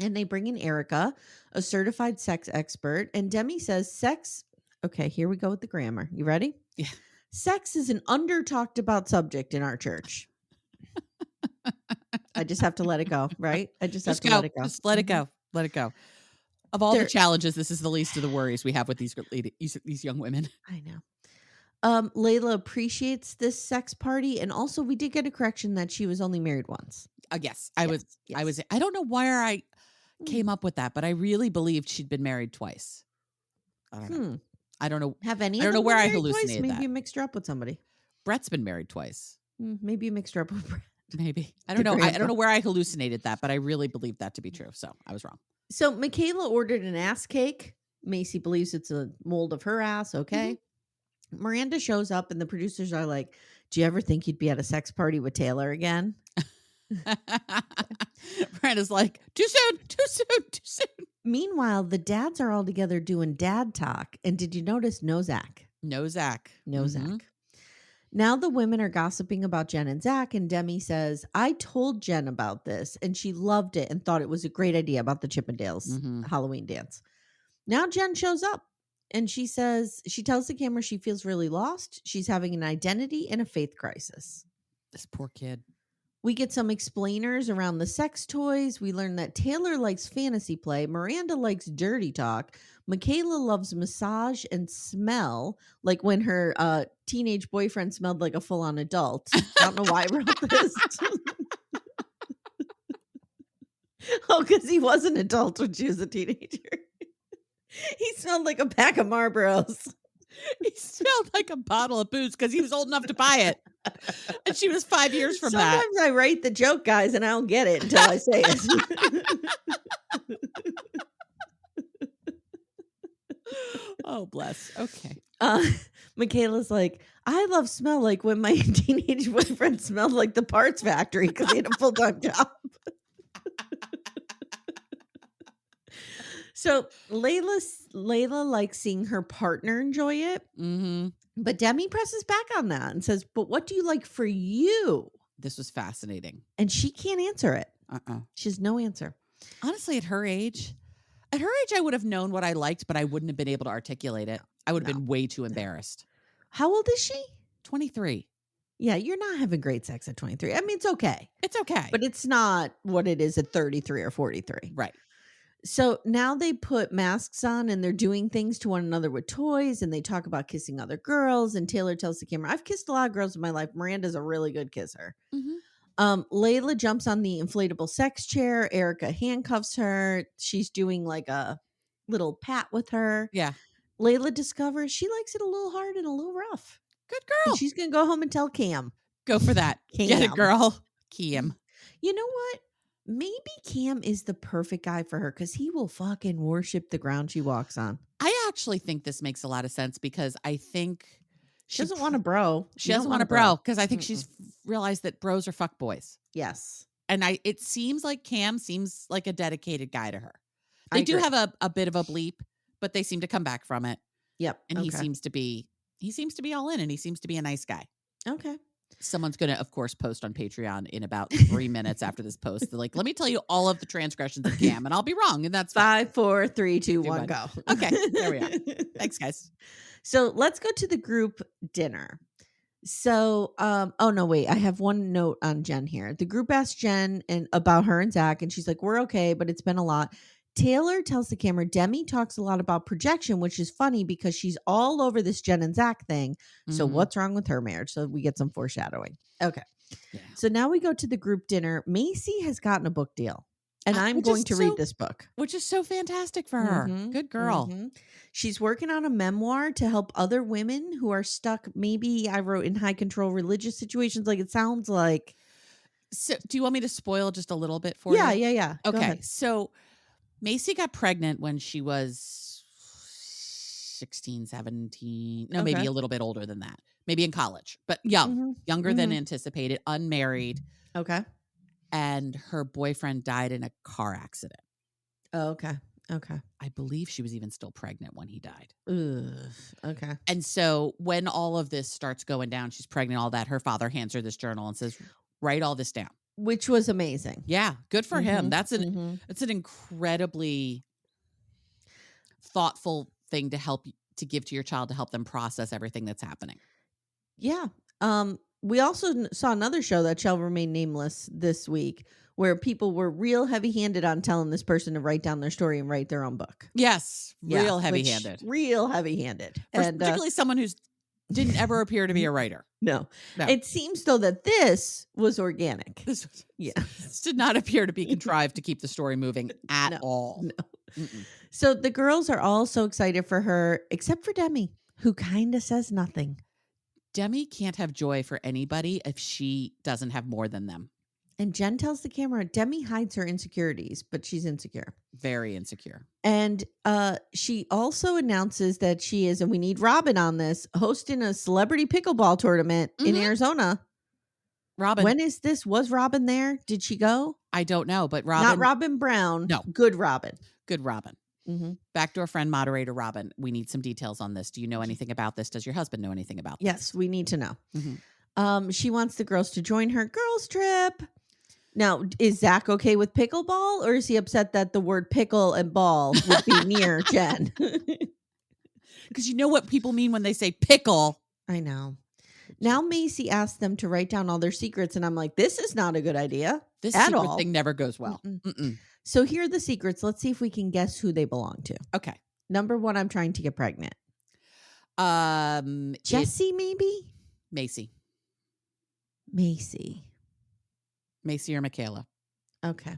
S2: And they bring in Erica, a certified sex expert. And Demi says sex. Okay, here we go with the grammar. You ready?
S3: Yeah.
S2: Sex is an under-talked about subject in our church. I just have to let it go, right? I just have to let it go.
S3: Just let it go. Let it go. Of all the challenges, this is the least of the worries we have with these young women.
S2: I know. Layla appreciates this sex party. And also we did get a correction that she was only married once.
S3: Yes. I don't know where I came up with that, but I really believed she'd been married twice. I don't know. I don't know.
S2: Have any?
S3: I don't know where I hallucinated
S2: Maybe
S3: that.
S2: you mixed her up with somebody.
S3: Brett's been married twice.
S2: Maybe you mixed her up with Brett.
S3: Maybe. I don't know. I don't know where I hallucinated that, but I really believed that to be true. So I was wrong.
S2: So Michaela ordered an ass cake. Macy believes it's a mold of her ass. Okay. Miranda shows up and the producers are like, do you ever think you'd be at a sex party with Taylor again?
S3: Miranda's like, too soon.
S2: Meanwhile, the dads are all together doing dad talk. And did you notice no Zach?
S3: No Zach.
S2: Zach. Now the women are gossiping about Jen and Zach. And Demi says, I told Jen about this and she loved it and thought it was a great idea about the Chippendales Halloween dance. Now Jen shows up and she tells the camera she feels really lost. She's having an identity and a faith crisis.
S3: This poor kid.
S2: We get some explainers around the sex toys. We learn that Taylor likes fantasy play. Miranda likes dirty talk. Michaela loves massage and smell, like when her teenage boyfriend smelled like a full-on adult. I don't know why I wrote this. Oh, because he was an adult when she was a teenager. He smelled like a pack of Marlboros.
S3: He smelled like a bottle of booze because he was old enough to buy it. And she was 5 years from that.
S2: Sometimes I write the joke, guys, and I don't get it until I say it.
S3: Oh, bless. Okay.
S2: Michaela's like, I love smell like when my teenage boyfriend smelled like the parts factory because he had a full-time job. So Layla likes seeing her partner enjoy it. But Demi presses back on that and says, but what do you like for you?
S3: This was fascinating.
S2: And she can't answer it. She has no answer.
S3: Honestly, at her age, At her age, I would have known what I liked, but I wouldn't have been able to articulate it. I would have been way too embarrassed.
S2: How old is she?
S3: 23.
S2: Yeah, you're not having great sex at 23. I mean, it's okay.
S3: It's okay.
S2: But it's not what it is at 33 or 43.
S3: Right.
S2: So now they put masks on and they're doing things to one another with toys, and they talk about kissing other girls. And Taylor tells the camera, I've kissed a lot of girls in my life. Miranda's a really good kisser.
S3: Mm-hmm.
S2: Layla jumps on the inflatable sex chair. Erica handcuffs her. She's doing like a little pat with her.
S3: Yeah.
S2: Layla discovers she likes it a little hard and a little rough.
S3: Good
S2: And
S3: girl.
S2: she's going to go home and tell Cam.
S3: Go for that. Get it, girl. Cam.
S2: You know what? Maybe Cam is the perfect guy for her because he will fucking worship the ground she walks on.
S3: I actually think this makes a lot of sense because I think
S2: she doesn't want a bro.
S3: She doesn't want a bro because I think she's realized that bros are fuck boys.
S2: Yes.
S3: And it seems like Cam seems like a dedicated guy to her. They do have a bit of a bleep, but they seem to come back from it.
S2: Yep.
S3: And he seems to be all in, and he seems to be a nice guy.
S2: Okay.
S3: Someone's going to, of course, post on Patreon in about 3 minutes after this post. They're like, let me tell you all of the transgressions of Cam, and I'll be wrong. And that's
S2: 5, 4, 3, 2, 1, go.
S3: Okay, there we are. Thanks, guys.
S2: So let's go to the group dinner. So, oh no, wait, I have one note on Jen here. The group asked Jen about her and Zach, and she's like, we're okay, but it's been a lot. Taylor tells the camera, Demi talks a lot about projection, which is funny because she's all over this Jen and Zach thing. So what's wrong with her marriage? So we get some foreshadowing. Okay. Yeah. So now we go to the group dinner. Macy has gotten a book deal, and I'm going to read this book.
S3: Which is so fantastic for her. Good girl.
S2: She's working on a memoir to help other women who are stuck, maybe I wrote in high control religious situations, like it sounds like.
S3: So do you want me to spoil just a little bit for you?
S2: Yeah.
S3: Okay. So Macy got pregnant when she was 16, 17. No, maybe a little bit older than that. Maybe in college, but younger than anticipated, unmarried.
S2: Okay.
S3: And her boyfriend died in a car accident.
S2: Oh, okay.
S3: I believe she was even still pregnant when he died.
S2: Ugh. Okay.
S3: And so when all of this starts going down, she's pregnant, all that, her father hands her this journal and says, write all this down.
S2: Which was amazing.
S3: Yeah, good for him. That's an incredibly thoughtful thing to give to your child to help them process everything that's happening.
S2: Yeah. We also saw another show that shall remain nameless this week where people were real heavy-handed on telling this person to write down their story and write their own book.
S3: Yes, real heavy-handed.
S2: Real heavy-handed.
S3: And particularly someone who's didn't ever appear to be a writer.
S2: No. It seems though that this was organic.
S3: This did not appear to be contrived to keep the story moving at all.
S2: No. So the girls are all so excited for her, except for Demi, who kind of says nothing.
S3: Demi can't have joy for anybody if she doesn't have more than them.
S2: And Jen tells the camera, Demi hides her insecurities, but she's insecure.
S3: Very insecure.
S2: And she also announces that she is, and we need Robin on this, hosting a celebrity pickleball tournament in Arizona.
S3: Robin.
S2: When is this? Was Robin there? Did she go?
S3: I don't know, but Robin.
S2: Not Robin Brown.
S3: No.
S2: Good Robin.
S3: Good Robin. Backdoor friend, moderator Robin. We need some details on this. Do you know anything about this? Does your husband know anything about this?
S2: Yes, we need to know. She wants the girls to join her girls trip. Now, is Zach okay with pickleball, or is he upset that the word pickle and ball would be near Jen?
S3: Because you know what people mean when they say pickle.
S2: I know. Now Macy asked them to write down all their secrets, and I'm like, this is not a good idea.
S3: This
S2: at
S3: secret
S2: all.
S3: thing never goes well.
S2: So here are the secrets. Let's see if we can guess who they belong to.
S3: Okay.
S2: Number 1, I'm trying to get pregnant. Jessie, maybe?
S3: Macy. Macy or Michaela.
S2: Okay.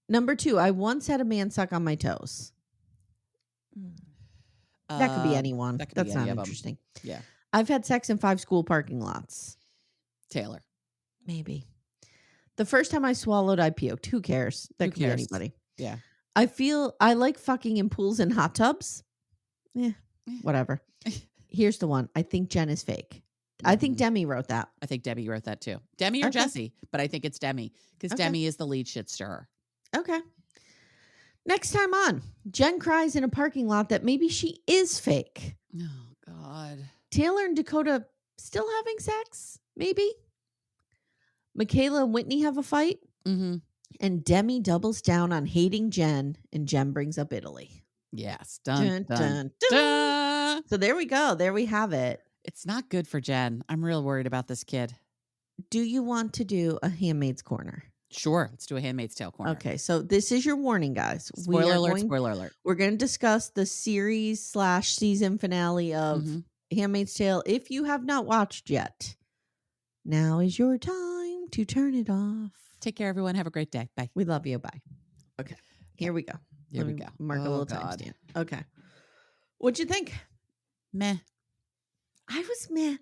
S2: Number 2, I once had a man suck on my toes. That could be anyone. That's not interesting.
S3: Yeah.
S2: I've had sex in 5 school parking lots.
S3: Taylor.
S2: Maybe. The first time I swallowed, I puked. Who cares? That could be anybody.
S3: Yeah.
S2: I like fucking in pools and hot tubs. Whatever. Here's the one. I think Jen is fake. I think Demi wrote that.
S3: I think Demi wrote that too. Demi or Jessie, but I think it's Demi because Demi is the lead shit stirrer.
S2: Okay. Next time on, Jen cries in a parking lot that maybe she is fake.
S3: Oh, God.
S2: Taylor and Dakota still having sex? Maybe. Michaela and Whitney have a fight. And Demi doubles down on hating Jen, and Jen brings up Italy.
S3: Yes.
S2: Dun, dun, dun. So there we go. There we have it.
S3: It's not good for Jen. I'm real worried about this kid.
S2: Do you want to do a Handmaid's Corner?
S3: Sure. Let's do a Handmaid's Tale corner.
S2: Okay, so this is your warning, guys.
S3: Spoiler alert.
S2: We're going to discuss the series/season finale of Handmaid's Tale. If you have not watched yet, now is your time to turn it off.
S3: Take care, everyone. Have a great day. Bye.
S2: We love you. Bye. Okay, here we go.
S3: Here we go.
S2: Mark a little timestamp. Okay. What'd you think?
S3: Meh.
S2: I was meh.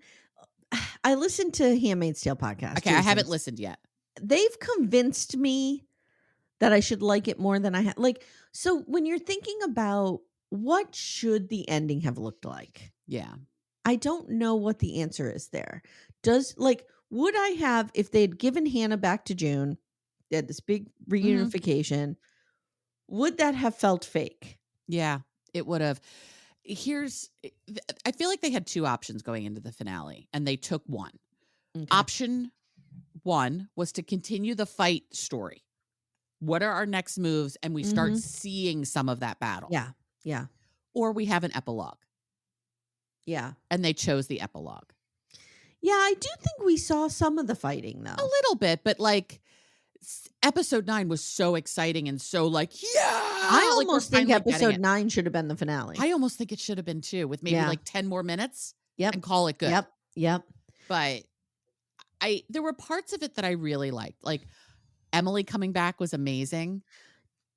S2: I listened to Handmaid's Tale podcast.
S3: Okay, I haven't listened yet.
S2: They've convinced me that I should like it more than I had. Like, so when you're thinking about what should the ending have looked like?
S3: Yeah.
S2: I don't know what the answer is there. Would I have, if they had given Hannah back to June, they had this big reunification, would that have felt fake?
S3: Yeah, it would have. I feel like they had two options going into the finale, and they took one. Okay. Option one was to continue the fight story. What are our next moves? And we start seeing some of that battle.
S2: Yeah. Yeah.
S3: Or we have an epilogue.
S2: Yeah.
S3: And they chose the epilogue.
S2: Yeah, I do think we saw some of the fighting, though.
S3: A little bit, but like episode 9 was so exciting and so like, yeah.
S2: I almost think episode 9 should have been the finale.
S3: I almost think it should have been too, with maybe like 10 more minutes and call it good.
S2: Yep.
S3: But there were parts of it that I really liked. Like Emily coming back was amazing.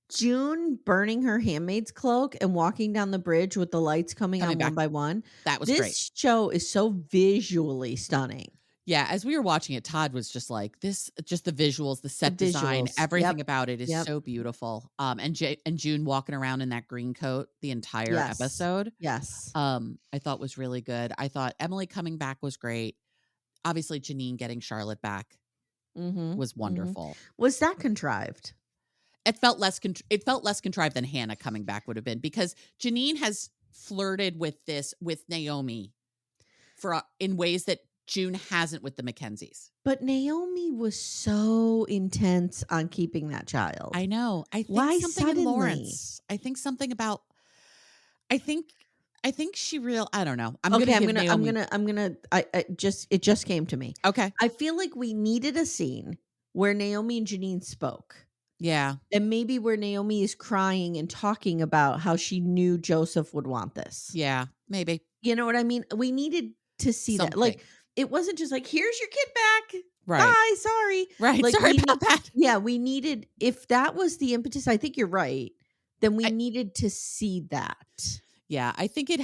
S2: June burning her handmaid's cloak and walking down the bridge with the lights coming on one by one.
S3: That was great.
S2: This show is so visually stunning.
S3: Yeah, as we were watching it, Todd was just like, this, just the visuals, the set design, everything about it is so beautiful. And June walking around in that green coat the entire episode.
S2: Yes.
S3: I thought was really good. I thought Emily coming back was great. Obviously, Janine getting Charlotte back was wonderful.
S2: Was that contrived?
S3: It felt less contrived than Hannah coming back would have been, because Janine has flirted with Naomi in ways that June hasn't with the Mackenzies.
S2: But Naomi was so intense on keeping that child.
S3: I know. I think
S2: Why
S3: something
S2: suddenly?
S3: in Lawrence. I think something about. I think she real. I don't know. It just came to me. Okay.
S2: I feel like we needed a scene where Naomi and Janine spoke.
S3: Yeah.
S2: And maybe where Naomi is crying and talking about how she knew Joseph would want this.
S3: Yeah, maybe.
S2: You know what I mean? We needed to see that. Like, it wasn't just like, here's your kid back.
S3: Right.
S2: Bye, sorry.
S3: Right.
S2: Like,
S3: sorry about that.
S2: Yeah, we needed, if that was the impetus, I think you're right, then we needed to see that.
S3: Yeah, I think it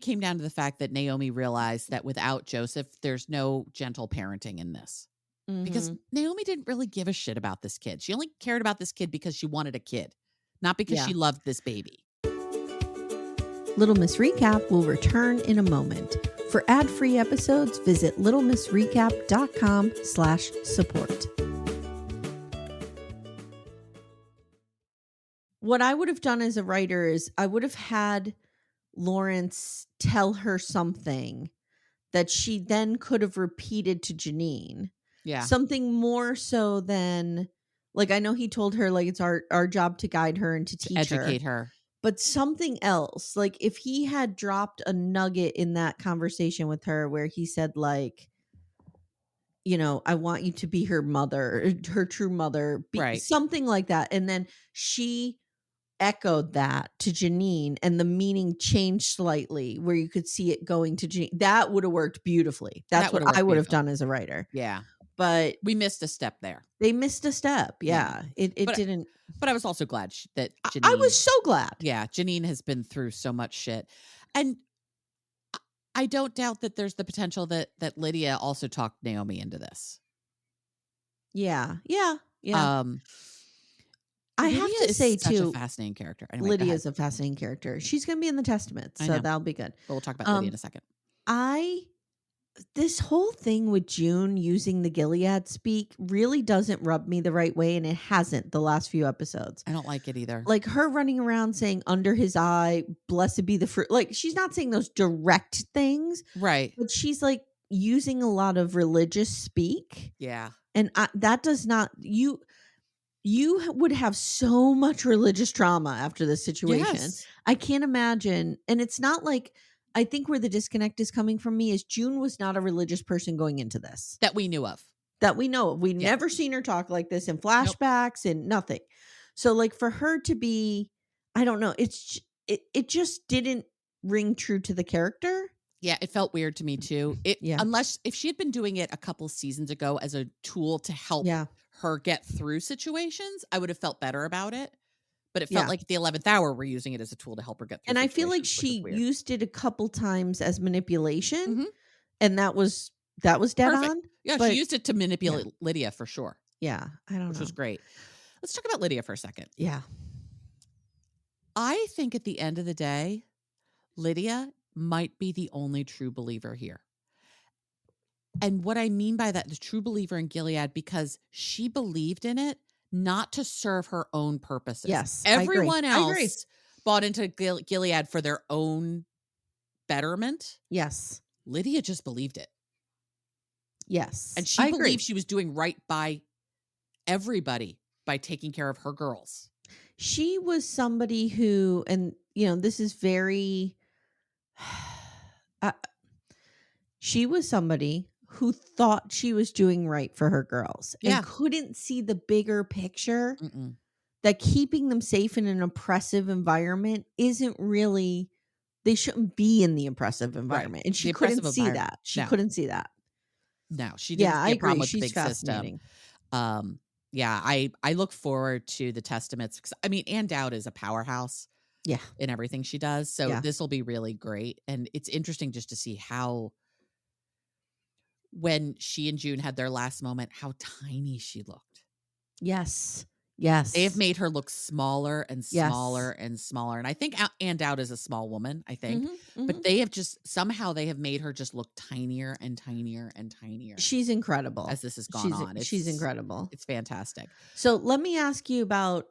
S3: came down to the fact that Naomi realized that without Joseph, there's no gentle parenting in this. Because Naomi didn't really give a shit about this kid. She only cared about this kid because she wanted a kid, not because she loved this baby.
S2: Little Miss Recap will return in a moment. For ad-free episodes, visit littlemissrecap.com/support. What I would have done as a writer is I would have had Lawrence tell her something that she then could have repeated to Janine.
S3: Yeah.
S2: Something more so than, like, I know he told her, like, it's our job to guide her and to teach
S3: educate her.
S2: But something else, like if he had dropped a nugget in that conversation with her where he said, like, you know, I want you to be her mother, her true mother,
S3: right.
S2: Something like that. And then she echoed that to Janine and the meaning changed slightly where you could see it going to Janine. That would have worked beautifully. That's what I would have done as a writer.
S3: Yeah.
S2: But
S3: we missed a step there.
S2: They missed a step. Yeah. It didn't.
S3: But I was also glad that Janine.
S2: I was so glad.
S3: Yeah. Janine has been through so much shit. And I don't doubt that there's the potential that Lydia also talked Naomi into this.
S2: Yeah. Yeah. Yeah. I have to say
S3: such
S2: too,
S3: a fascinating character. Anyway,
S2: Lydia's a fascinating character. She's going to be in the Testament, so that'll be good.
S3: But we'll talk about Lydia in a second.
S2: This whole thing with June using the Gilead speak really doesn't rub me the right way, and it hasn't the last few episodes.
S3: I don't like it either.
S2: Like her running around saying under his eye, blessed be the fruit. Like she's not saying those direct things.
S3: Right.
S2: But she's like using a lot of religious speak.
S3: Yeah.
S2: And that does not, you you would have so much religious trauma after this situation.
S3: Yes.
S2: I can't imagine. And it's not like, I think where the disconnect is coming from me is June was not a religious person going into this
S3: That we knew of.
S2: that we know of. We've
S3: Yeah.
S2: never seen her talk like this in flashbacks and nothing. So like for her to be, I don't know, it just didn't ring true to the character.
S3: Yeah, it felt weird to me too.
S2: Yeah.
S3: Unless if she had been doing it a couple seasons ago as a tool to help
S2: Yeah.
S3: her get through situations, I would have felt better about it. But it felt
S2: Yeah.
S3: like at the 11th hour, we're using it as a tool to help her get through
S2: And I feel like
S3: situations, which is
S2: she
S3: weird.
S2: used it a couple times as manipulation,
S3: Mhm.
S2: and that was dead
S3: Perfect.
S2: on.
S3: Yeah,
S2: but
S3: she used it to manipulate Lydia for sure,
S2: yeah, I don't
S3: which
S2: know.
S3: was great. Let's talk about Lydia for a second.
S2: Yeah.
S3: I think at the end of the day, Lydia might be the only true believer here. And what I mean by that, the true believer in Gilead, because she believed in it not to serve her own purposes.
S2: Yes, I agree.
S3: Everyone
S2: I agree.
S3: else bought into Gilead for their own betterment.
S2: Yes.
S3: Lydia just believed it.
S2: Yes.
S3: And she believed she was doing right by everybody by taking care of her girls.
S2: She was somebody who, and this is very, she was somebody who thought she was doing right for her girls
S3: Yeah.
S2: and couldn't see the bigger picture
S3: Mm-mm.
S2: that keeping them safe in an oppressive environment isn't really, they shouldn't be in the oppressive environment. And she
S3: The
S2: couldn't
S3: oppressive
S2: see
S3: environment.
S2: that. She
S3: No.
S2: couldn't see that.
S3: No, she didn't
S2: Yeah,
S3: see
S2: I
S3: a problem
S2: agree.
S3: with the
S2: She's
S3: big system.
S2: fascinating.
S3: Yeah, I look forward to the testaments because Ann Dowd is a powerhouse
S2: Yeah.
S3: in everything she does. So
S2: Yeah.
S3: this will be really great. And it's interesting just to see how when she and June had their last moment, how tiny she looked.
S2: Yes. Yes.
S3: They have made her look smaller and smaller
S2: Yes.
S3: and smaller. And I think Ann Dowd is a small woman, I think.
S2: Mhm,
S3: But
S2: mhm.
S3: they have somehow they have made her just look tinier and tinier and tinier
S2: She's incredible.
S3: as this has gone on.
S2: She's incredible.
S3: It's fantastic.
S2: So let me ask you about,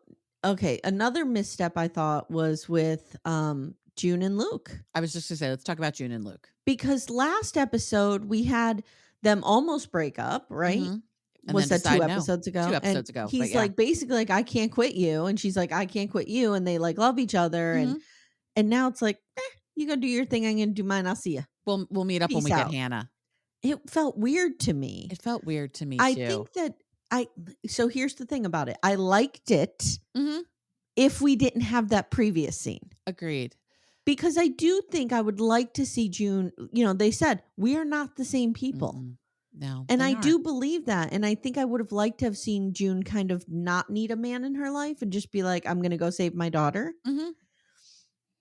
S2: another misstep I thought was with June and Luke.
S3: I was just going to say, let's talk about June and Luke.
S2: Because last episode we had them almost break up, right?
S3: Mhm. And
S2: Was
S3: then
S2: that two
S3: decide no.
S2: episodes ago?
S3: 2 episodes
S2: And
S3: ago, but
S2: he's
S3: yeah.
S2: like basically like, I can't quit you. And she's like, I can't quit you. And they like love each other.
S3: Mhm.
S2: And now it's like, you go do your thing. I'm gonna do mine. I'll see you.
S3: We'll meet up when
S2: Peace
S3: we get
S2: out.
S3: Hannah.
S2: It felt weird to me.
S3: It felt weird to me
S2: I
S3: too.
S2: think that so here's the thing about it. I liked it
S3: Mhm.
S2: if we didn't have that previous scene.
S3: Agreed.
S2: Because I do think I would like to see June, they said, we are not the same people.
S3: Mm-mm. No.
S2: And
S3: they
S2: I
S3: aren't.
S2: do believe that. And I think I would have liked to have seen June kind of not need a man in her life and just be like, I'm going to go save my daughter.
S3: Mhm.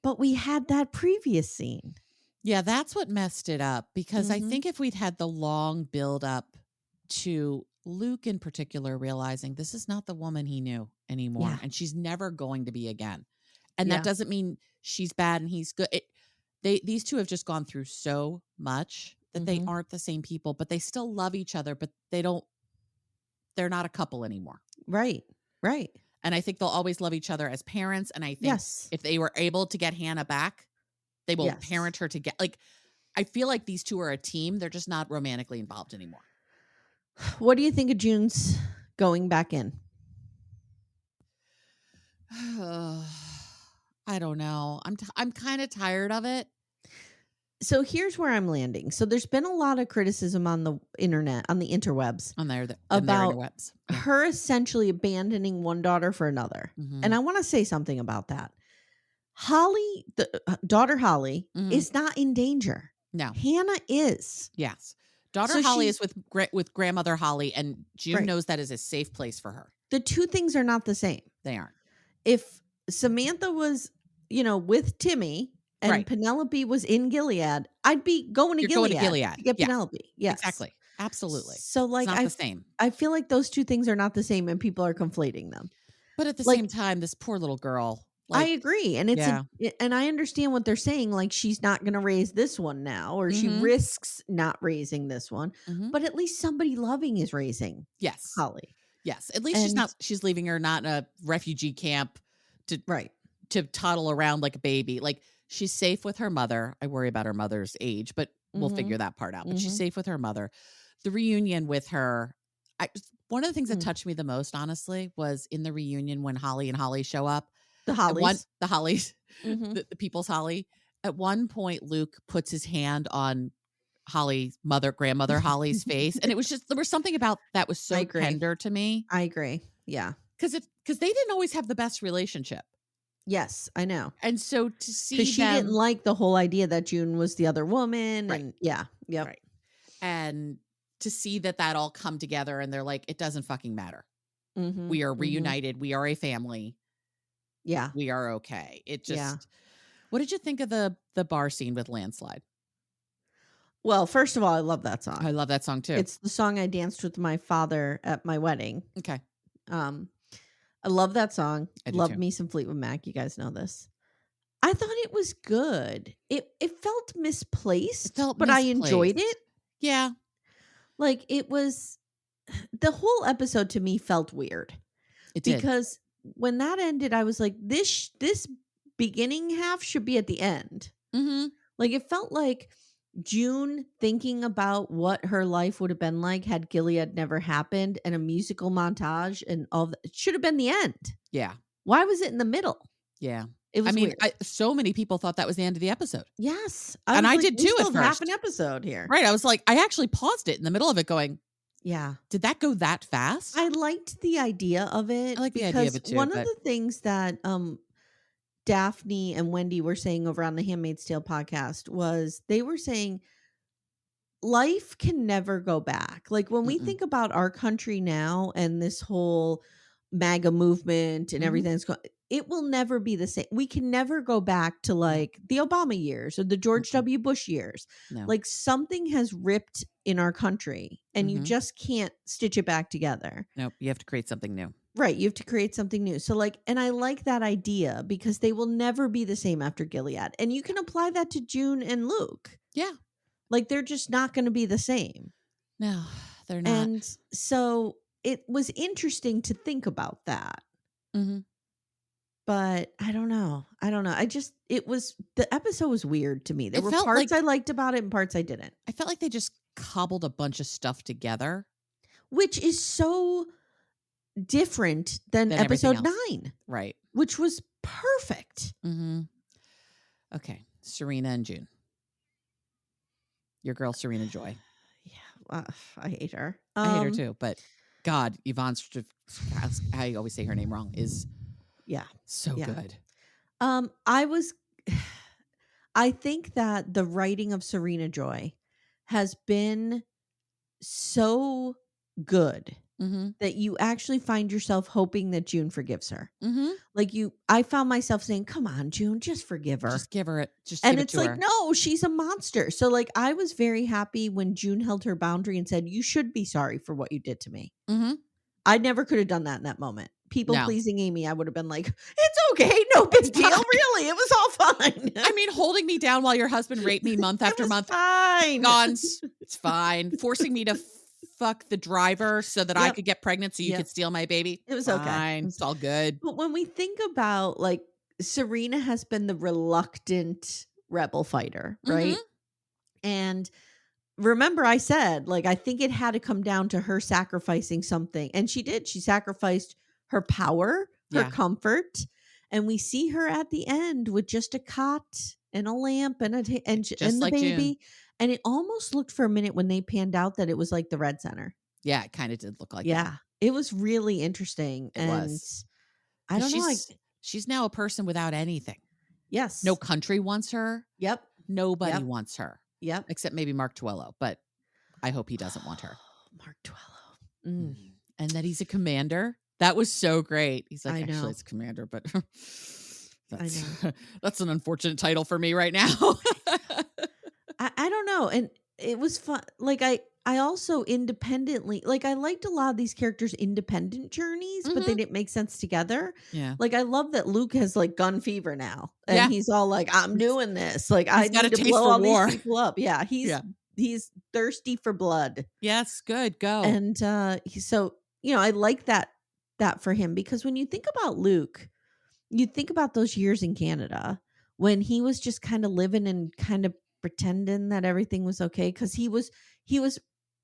S2: But we had that previous scene.
S3: Yeah, that's what messed it up because I
S2: Mhm.
S3: think if we'd had the long build up to Luke in particular realizing this is not the woman he knew anymore
S2: Yeah.
S3: and she's never going to be again. And
S2: Yeah.
S3: that doesn't mean she's bad and he's good. These two have just gone through so much that they
S2: Mhm.
S3: aren't the same people, but they still love each other, but they're not a couple anymore.
S2: Right. Right.
S3: And I think they'll always love each other as parents. And I think
S2: Yes.
S3: if they were able to get Hannah back, they will
S2: Yes.
S3: parent her to get I feel like these two are a team. They're just not romantically involved anymore.
S2: What do you think of June's going back in?
S3: I don't know. I'm kind of tired of it.
S2: So here's where I'm landing. So there's been a lot of criticism on the internet, on the interwebs,
S3: On their
S2: about
S3: interwebs. Yeah.
S2: her essentially abandoning one daughter for another.
S3: Mhm.
S2: And I want to say something about that. Holly, the daughter Holly,
S3: Mhm.
S2: is not in danger.
S3: No.
S2: Hannah is.
S3: Yes. Daughter
S2: So
S3: Holly
S2: she's-
S3: is with grandmother Holly, and June
S2: Right.
S3: knows that is a safe place for her.
S2: The two things are not the same.
S3: They aren't.
S2: If Samantha was, with Timmy and
S3: Right.
S2: Penelope was in Gilead, I'd be going to
S3: You're
S2: Gilead
S3: going to Gilead.
S2: to get
S3: Yeah.
S2: Penelope. Yes.
S3: Exactly. Absolutely.
S2: So like
S3: It's not the same.
S2: I feel like those two things are not the same and people are conflating them.
S3: But at the
S2: like-
S3: same time, this poor little girl.
S2: I agree. And
S3: Yeah.
S2: and I understand what they're saying. Like she's not going to raise this one now, or she
S3: Mhm.
S2: risks not raising this one,
S3: Mhm.
S2: but at least somebody loving is raising
S3: Yes.
S2: Holly.
S3: Yes. At least she's leaving her not in a refugee camp
S2: Right.
S3: to toddle around like a baby. Like she's safe with her mother. I worry about her mother's age, but we'll
S2: Mhm.
S3: figure that part out. But she's
S2: Mhm.
S3: safe with her mother. The reunion with her, one of the things that
S2: Mm.
S3: touched me the most, honestly, was in the reunion when Holly and Holly show up.
S2: The
S3: At
S2: Hollies.
S3: the Hollies,
S2: Mhm.
S3: the people's Holly. At one point, Luke puts his hand on Holly's grandmother Holly's face, and it was just there was something about that was
S2: I
S3: so
S2: agree.
S3: tender to me
S2: I agree. Yeah.
S3: because they didn't always have the best relationship,
S2: Yes, I know.
S3: and so to
S2: Because
S3: see
S2: she didn't
S3: them
S2: like the whole idea that June was the other woman.
S3: right,
S2: And yeah. Yep.
S3: right, and to see that all come together, and they're like, it doesn't fucking matter.
S2: Mm-hmm.
S3: We are reunited. We are a family.
S2: Yeah.
S3: We are okay. It just.
S2: Yeah.
S3: What did you think of the bar scene with Landslide?
S2: Well, first of all, I love that song.
S3: I love that song too.
S2: It's the song I danced with my father at my wedding.
S3: Okay.
S2: I love that song.
S3: I do
S2: Love
S3: too.
S2: me some Fleetwood Mac. You guys know this. I thought it was good. It felt misplaced, but I enjoyed it.
S3: Yeah.
S2: Like it was the whole episode to me felt weird.
S3: It did.
S2: Because when that ended, I was like, this beginning half should be at the end.
S3: Mm-hmm.
S2: Like it felt like June thinking about what her life would have been like had Gilead never happened, and a musical montage and all that. It should have been the end.
S3: Yeah.
S2: Why was it in the middle?
S3: Yeah.
S2: It was weird.
S3: So many people thought that was the end of the episode.
S2: Yes.
S3: And I did
S2: we
S3: too
S2: still
S3: at
S2: have half
S3: first.
S2: an episode here.
S3: Right. I was like, I actually paused it in the middle of it going,
S2: Yeah.
S3: did that go that fast?
S2: I liked the idea of it.
S3: I like the idea of it too.
S2: One of the things that Daphne and Wendy were saying over on the Handmaid's Tale podcast was they were saying life can never go back. Like when we think about our country now and this whole MAGA movement and everything that's going, it will never be the same. We can never go back to like the Obama years or the George W. Bush years.
S3: No.
S2: Like something has ripped in our country and you just can't stitch it back together.
S3: Nope. You have to create something new.
S2: Right. You have to create something new. So like, and I like that idea because they will never be the same after Gilead. And you can apply that to June and Luke.
S3: Yeah.
S2: Like they're just not going to be the same.
S3: No, they're not.
S2: And so it was interesting to think about that.
S3: Mm-hmm.
S2: But I don't know. The episode was weird to me. There were
S3: felt
S2: parts
S3: like-
S2: I liked about it and parts I didn't.
S3: I felt like they just cobbled a bunch of stuff together.
S2: Which is so different than
S3: everything
S2: episode
S3: else.
S2: 9.
S3: Right.
S2: Which was perfect.
S3: Mm-hmm. Okay. Serena and June. Your girl, Serena Joy.
S2: Yeah. I hate her.
S3: I hate her too, but God, Yvonne, I always say her name wrong, is so good.
S2: I think that the writing of Serena Joy has been so good that you actually find yourself hoping that June forgives her. Like I found myself saying, come on, June, just forgive her.
S3: Just give her it.
S2: And it's like, no, she's a monster. So like, I was very happy when June held her boundary and said, you should be sorry for what you did to me. I never could have done that in that moment. People pleasing Amy, I would have been like, it's okay. No big deal. Really. It was all fine.
S3: I mean, holding me down while your husband raped me month after month.
S2: Fine.
S3: It's fine. Forcing me to fuck the driver so that I could get pregnant so you could steal my baby.
S2: It was
S3: fine.
S2: okay.
S3: It's all good.
S2: But when we think about like Serena has been the reluctant rebel fighter, right? And remember I said, like, I think it had to come down to her sacrificing something. And she did. She sacrificed her power, her comfort. And we see her at the end with just a cot and a lamp and the
S3: like
S2: baby.
S3: June.
S2: And it almost looked for a minute when they panned out that it was like the Red Center.
S3: Yeah, it kind of did look like that.
S2: Yeah. It was really interesting.
S3: It was.
S2: I don't know.
S3: She's now a person without anything.
S2: Yes.
S3: No country wants her.
S2: Yep.
S3: Nobody wants her.
S2: Yep.
S3: Except maybe Mark Tuello, but I hope he doesn't want her.
S2: Mark Tuello.
S3: And that he's a commander. That was so great. He's like,
S2: I know.
S3: actually, it's commander, but
S2: I
S3: that's an unfortunate title for me right now.
S2: I don't know. And it was fun. Like I also independently, like I liked a lot of these characters' independent journeys, but they didn't make sense together.
S3: Yeah.
S2: Like I love that Luke has like gun fever now. And he's all like, I'm doing this. Like I
S3: got
S2: need
S3: a
S2: to
S3: taste
S2: blow
S3: for
S2: all
S3: war.
S2: these people up. Yeah. He's thirsty for blood.
S3: Yes, good. Go.
S2: And so, I like that for him, because when you think about Luke, you think about those years in Canada when he was just kind of living and kind of pretending that everything was okay, because he was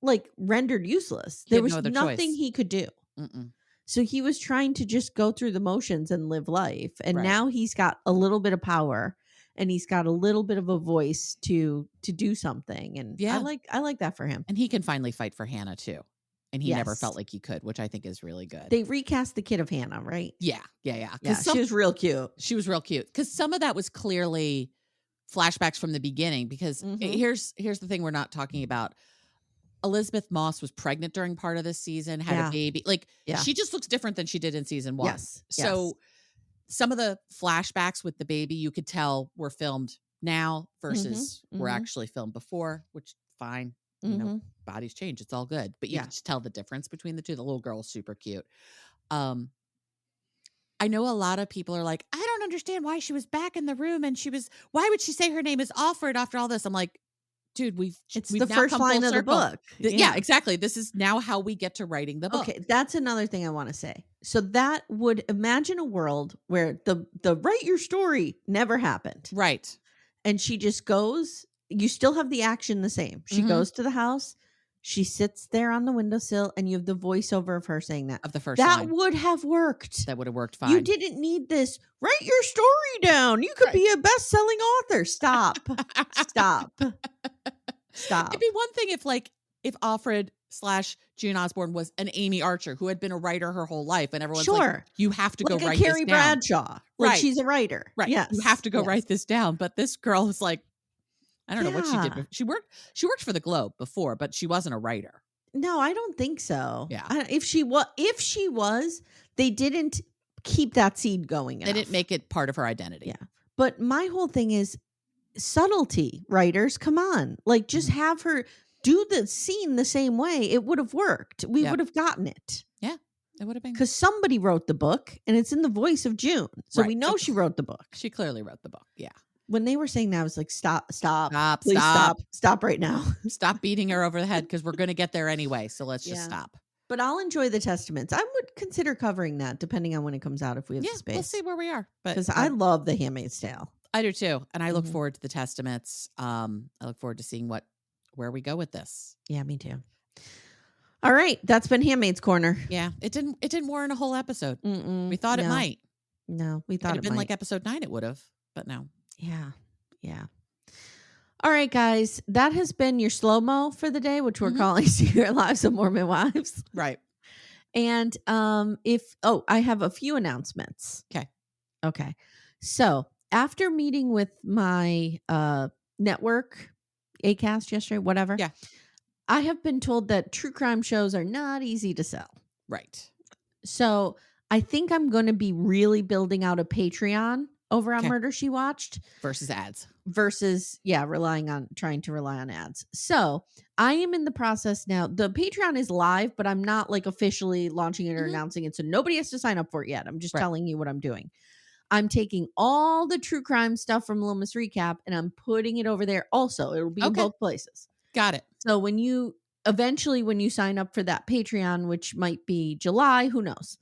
S2: like rendered useless.
S3: He
S2: There
S3: had
S2: was
S3: no other
S2: nothing
S3: choice.
S2: he could do.
S3: Mm-mm.
S2: So he was trying to just go through the motions and live life. And
S3: Right.
S2: now he's got a little bit of power and he's got a little bit of a voice to do something. And
S3: Yeah.
S2: I like that for him.
S3: And he can finally fight for Hannah too. And he never
S2: Yes.
S3: felt like he could, which I think is really good.
S2: They recast the kid of Hannah, right?
S3: Yeah.
S2: Yeah,
S3: 'Cause
S2: she was real cute.
S3: She was real cute. Because some of that was clearly flashbacks from the beginning. Because here's the thing we're not talking about. Elizabeth Moss was pregnant during part of this season, had a baby. Like, she just looks different than she did in season 1.
S2: Yes.
S3: So some of the flashbacks with the baby, you could tell were filmed now versus were actually filmed before, which fine. You know, bodies change. It's all good. But you can just tell the difference between the two. The little girl's super cute. I know a lot of people are like, I don't understand why she was back in the room and why would she say her name is Alfred after all this? I'm like, dude, we've
S2: It's
S3: the
S2: the first line of the book.
S3: Yeah, exactly. This is now how we get to writing the book.
S2: Okay, that's another thing I want to say. So that would imagine a world where the write your story never happened.
S3: Right.
S2: And she just goes, you still have the action the same. She goes to the house, she sits there on the windowsill, and you have the voiceover of her saying that.
S3: Of the first
S2: that
S3: line.
S2: would have worked.
S3: That would have worked fine.
S2: You didn't need this. Write your story down. You could be a best-selling author. Stop. Stop.
S3: It'd be one thing if Alfred / June Osborne was an Amy Archer who had been a writer her whole life, and everyone's like, you have to go
S2: like
S3: write
S2: Carrie
S3: this down.
S2: Bradshaw. Like she's a writer.
S3: Right.
S2: Yes.
S3: You have to go write this down. But this girl is like, I don't know what she did. She worked for the Globe before, but she wasn't a writer.
S2: No, I don't think so.
S3: Yeah.
S2: If she was, they didn't keep that seed going enough.
S3: They didn't make it part of her identity.
S2: Yeah. But my whole thing is subtlety, writers. Come on. Like, just have her do the scene the same way. It would have worked. We would have gotten it.
S3: Yeah, it would have been.
S2: Because somebody wrote the book and it's in the voice of June. So we know she wrote the book.
S3: She clearly wrote the book. Yeah.
S2: When they were saying that, I was like, stop right now.
S3: Stop beating her over the head because we're going to get there anyway. So let's just stop.
S2: But I'll enjoy the Testaments. I would consider covering that depending on when it comes out, if we have the space.
S3: We'll see where we are.
S2: Because I love The Handmaid's Tale.
S3: I do too. And I look forward to the Testaments. I look forward to seeing where we go with this.
S2: Yeah, me too. All right. That's been Handmaid's Corner.
S3: Yeah. It didn't warrant a whole episode. We thought it might.
S2: No, we thought
S3: it
S2: it
S3: been like episode 9, it would have, but no.
S2: Yeah. All right, guys. That has been your slow-mo for the day, which we're calling Secret Lives of Mormon Wives.
S3: Right.
S2: And I have a few announcements. Okay. So after meeting with my network, Acast yesterday, whatever.
S3: Yeah.
S2: I have been told that true crime shows are not easy to sell.
S3: Right.
S2: So I think I'm going to be really building out a Patreon over on Murder She Watched
S3: versus ads
S2: trying to rely on ads. So I am in the process now. The Patreon is live, but I'm not like officially launching it or announcing it. So nobody has to sign up for it yet. I'm just telling you what I'm doing. I'm taking all the true crime stuff from Little Miss Recap and I'm putting it over there. Also, it'll be in both places.
S3: Got it.
S2: So when you sign up for that Patreon, which might be July, who knows?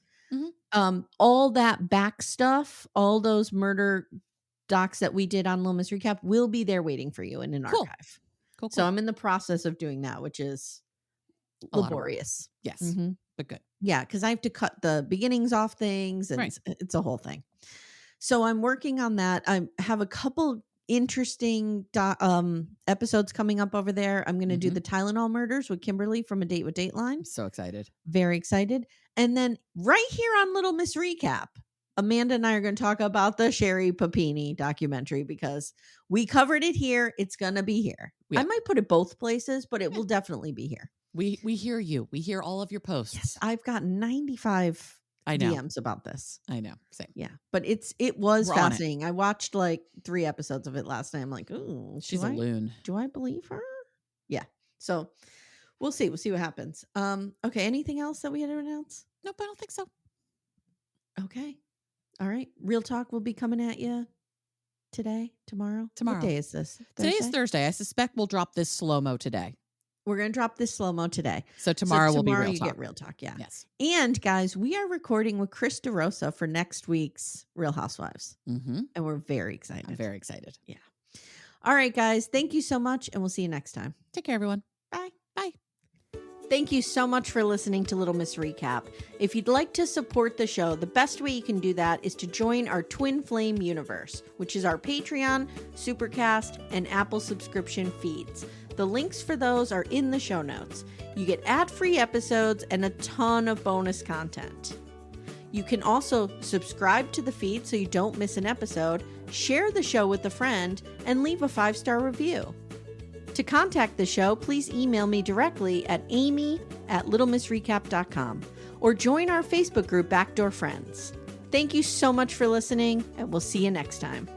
S2: All that back stuff, all those murder docs that we did on Little Miss Recap will be there waiting for you in an archive. Cool. So I'm in the process of doing that, which is laborious.
S3: Yes, but good.
S2: Yeah, because I have to cut the beginnings off things, and it's a whole thing. So I'm working on that. I have a couple interesting episodes coming up over there. I'm going to do the Tylenol murders with Kimberly from A Date with Dateline.
S3: I'm so excited.
S2: Very excited. And then right here on Little Miss Recap, Amanda and I are going to talk about the Sherry Papini documentary because we covered it here. It's going to be here. I might put it both places, but it will definitely be here.
S3: We hear you. We hear all of your posts.
S2: Yes, I've got 95 DMs about this.
S3: I know. Same.
S2: Yeah, but it was fascinating. I watched like 3 episodes of it last night. I'm like, ooh,
S3: she's a loon.
S2: Do I believe her? Yeah. So we'll see. We'll see what happens. Okay. Anything else that we had to announce?
S3: Nope, I don't think so.
S2: Okay. All right. Real Talk will be coming at you today, tomorrow. What day is this?
S3: Today is Thursday. I suspect we'll drop this slow-mo today.
S2: We're going to drop this slow-mo today.
S3: So tomorrow will be Real
S2: you
S3: Talk.
S2: Get Real Talk, yeah.
S3: Yes.
S2: And guys, we are recording with Chris DeRosa for next week's Real Housewives. And we're very excited.
S3: I'm very excited.
S2: Yeah. All right, guys. Thank you so much, and we'll see you next time.
S3: Take care, everyone.
S2: Bye.
S3: Bye.
S2: Thank you so much for listening to Little Miss Recap. If you'd like to support the show, the best way you can do that is to join our Twin Flame universe, which is our Patreon, Supercast, and Apple subscription feeds. The links for those are in the show notes. You get ad-free episodes and a ton of bonus content. You can also subscribe to the feed so you don't miss an episode, share the show with a friend, and leave a 5-star review. To contact the show, please email me directly at amy@littlemissrecap.com or join our Facebook group Backdoor Friends. Thank you so much for listening, and we'll see you next time.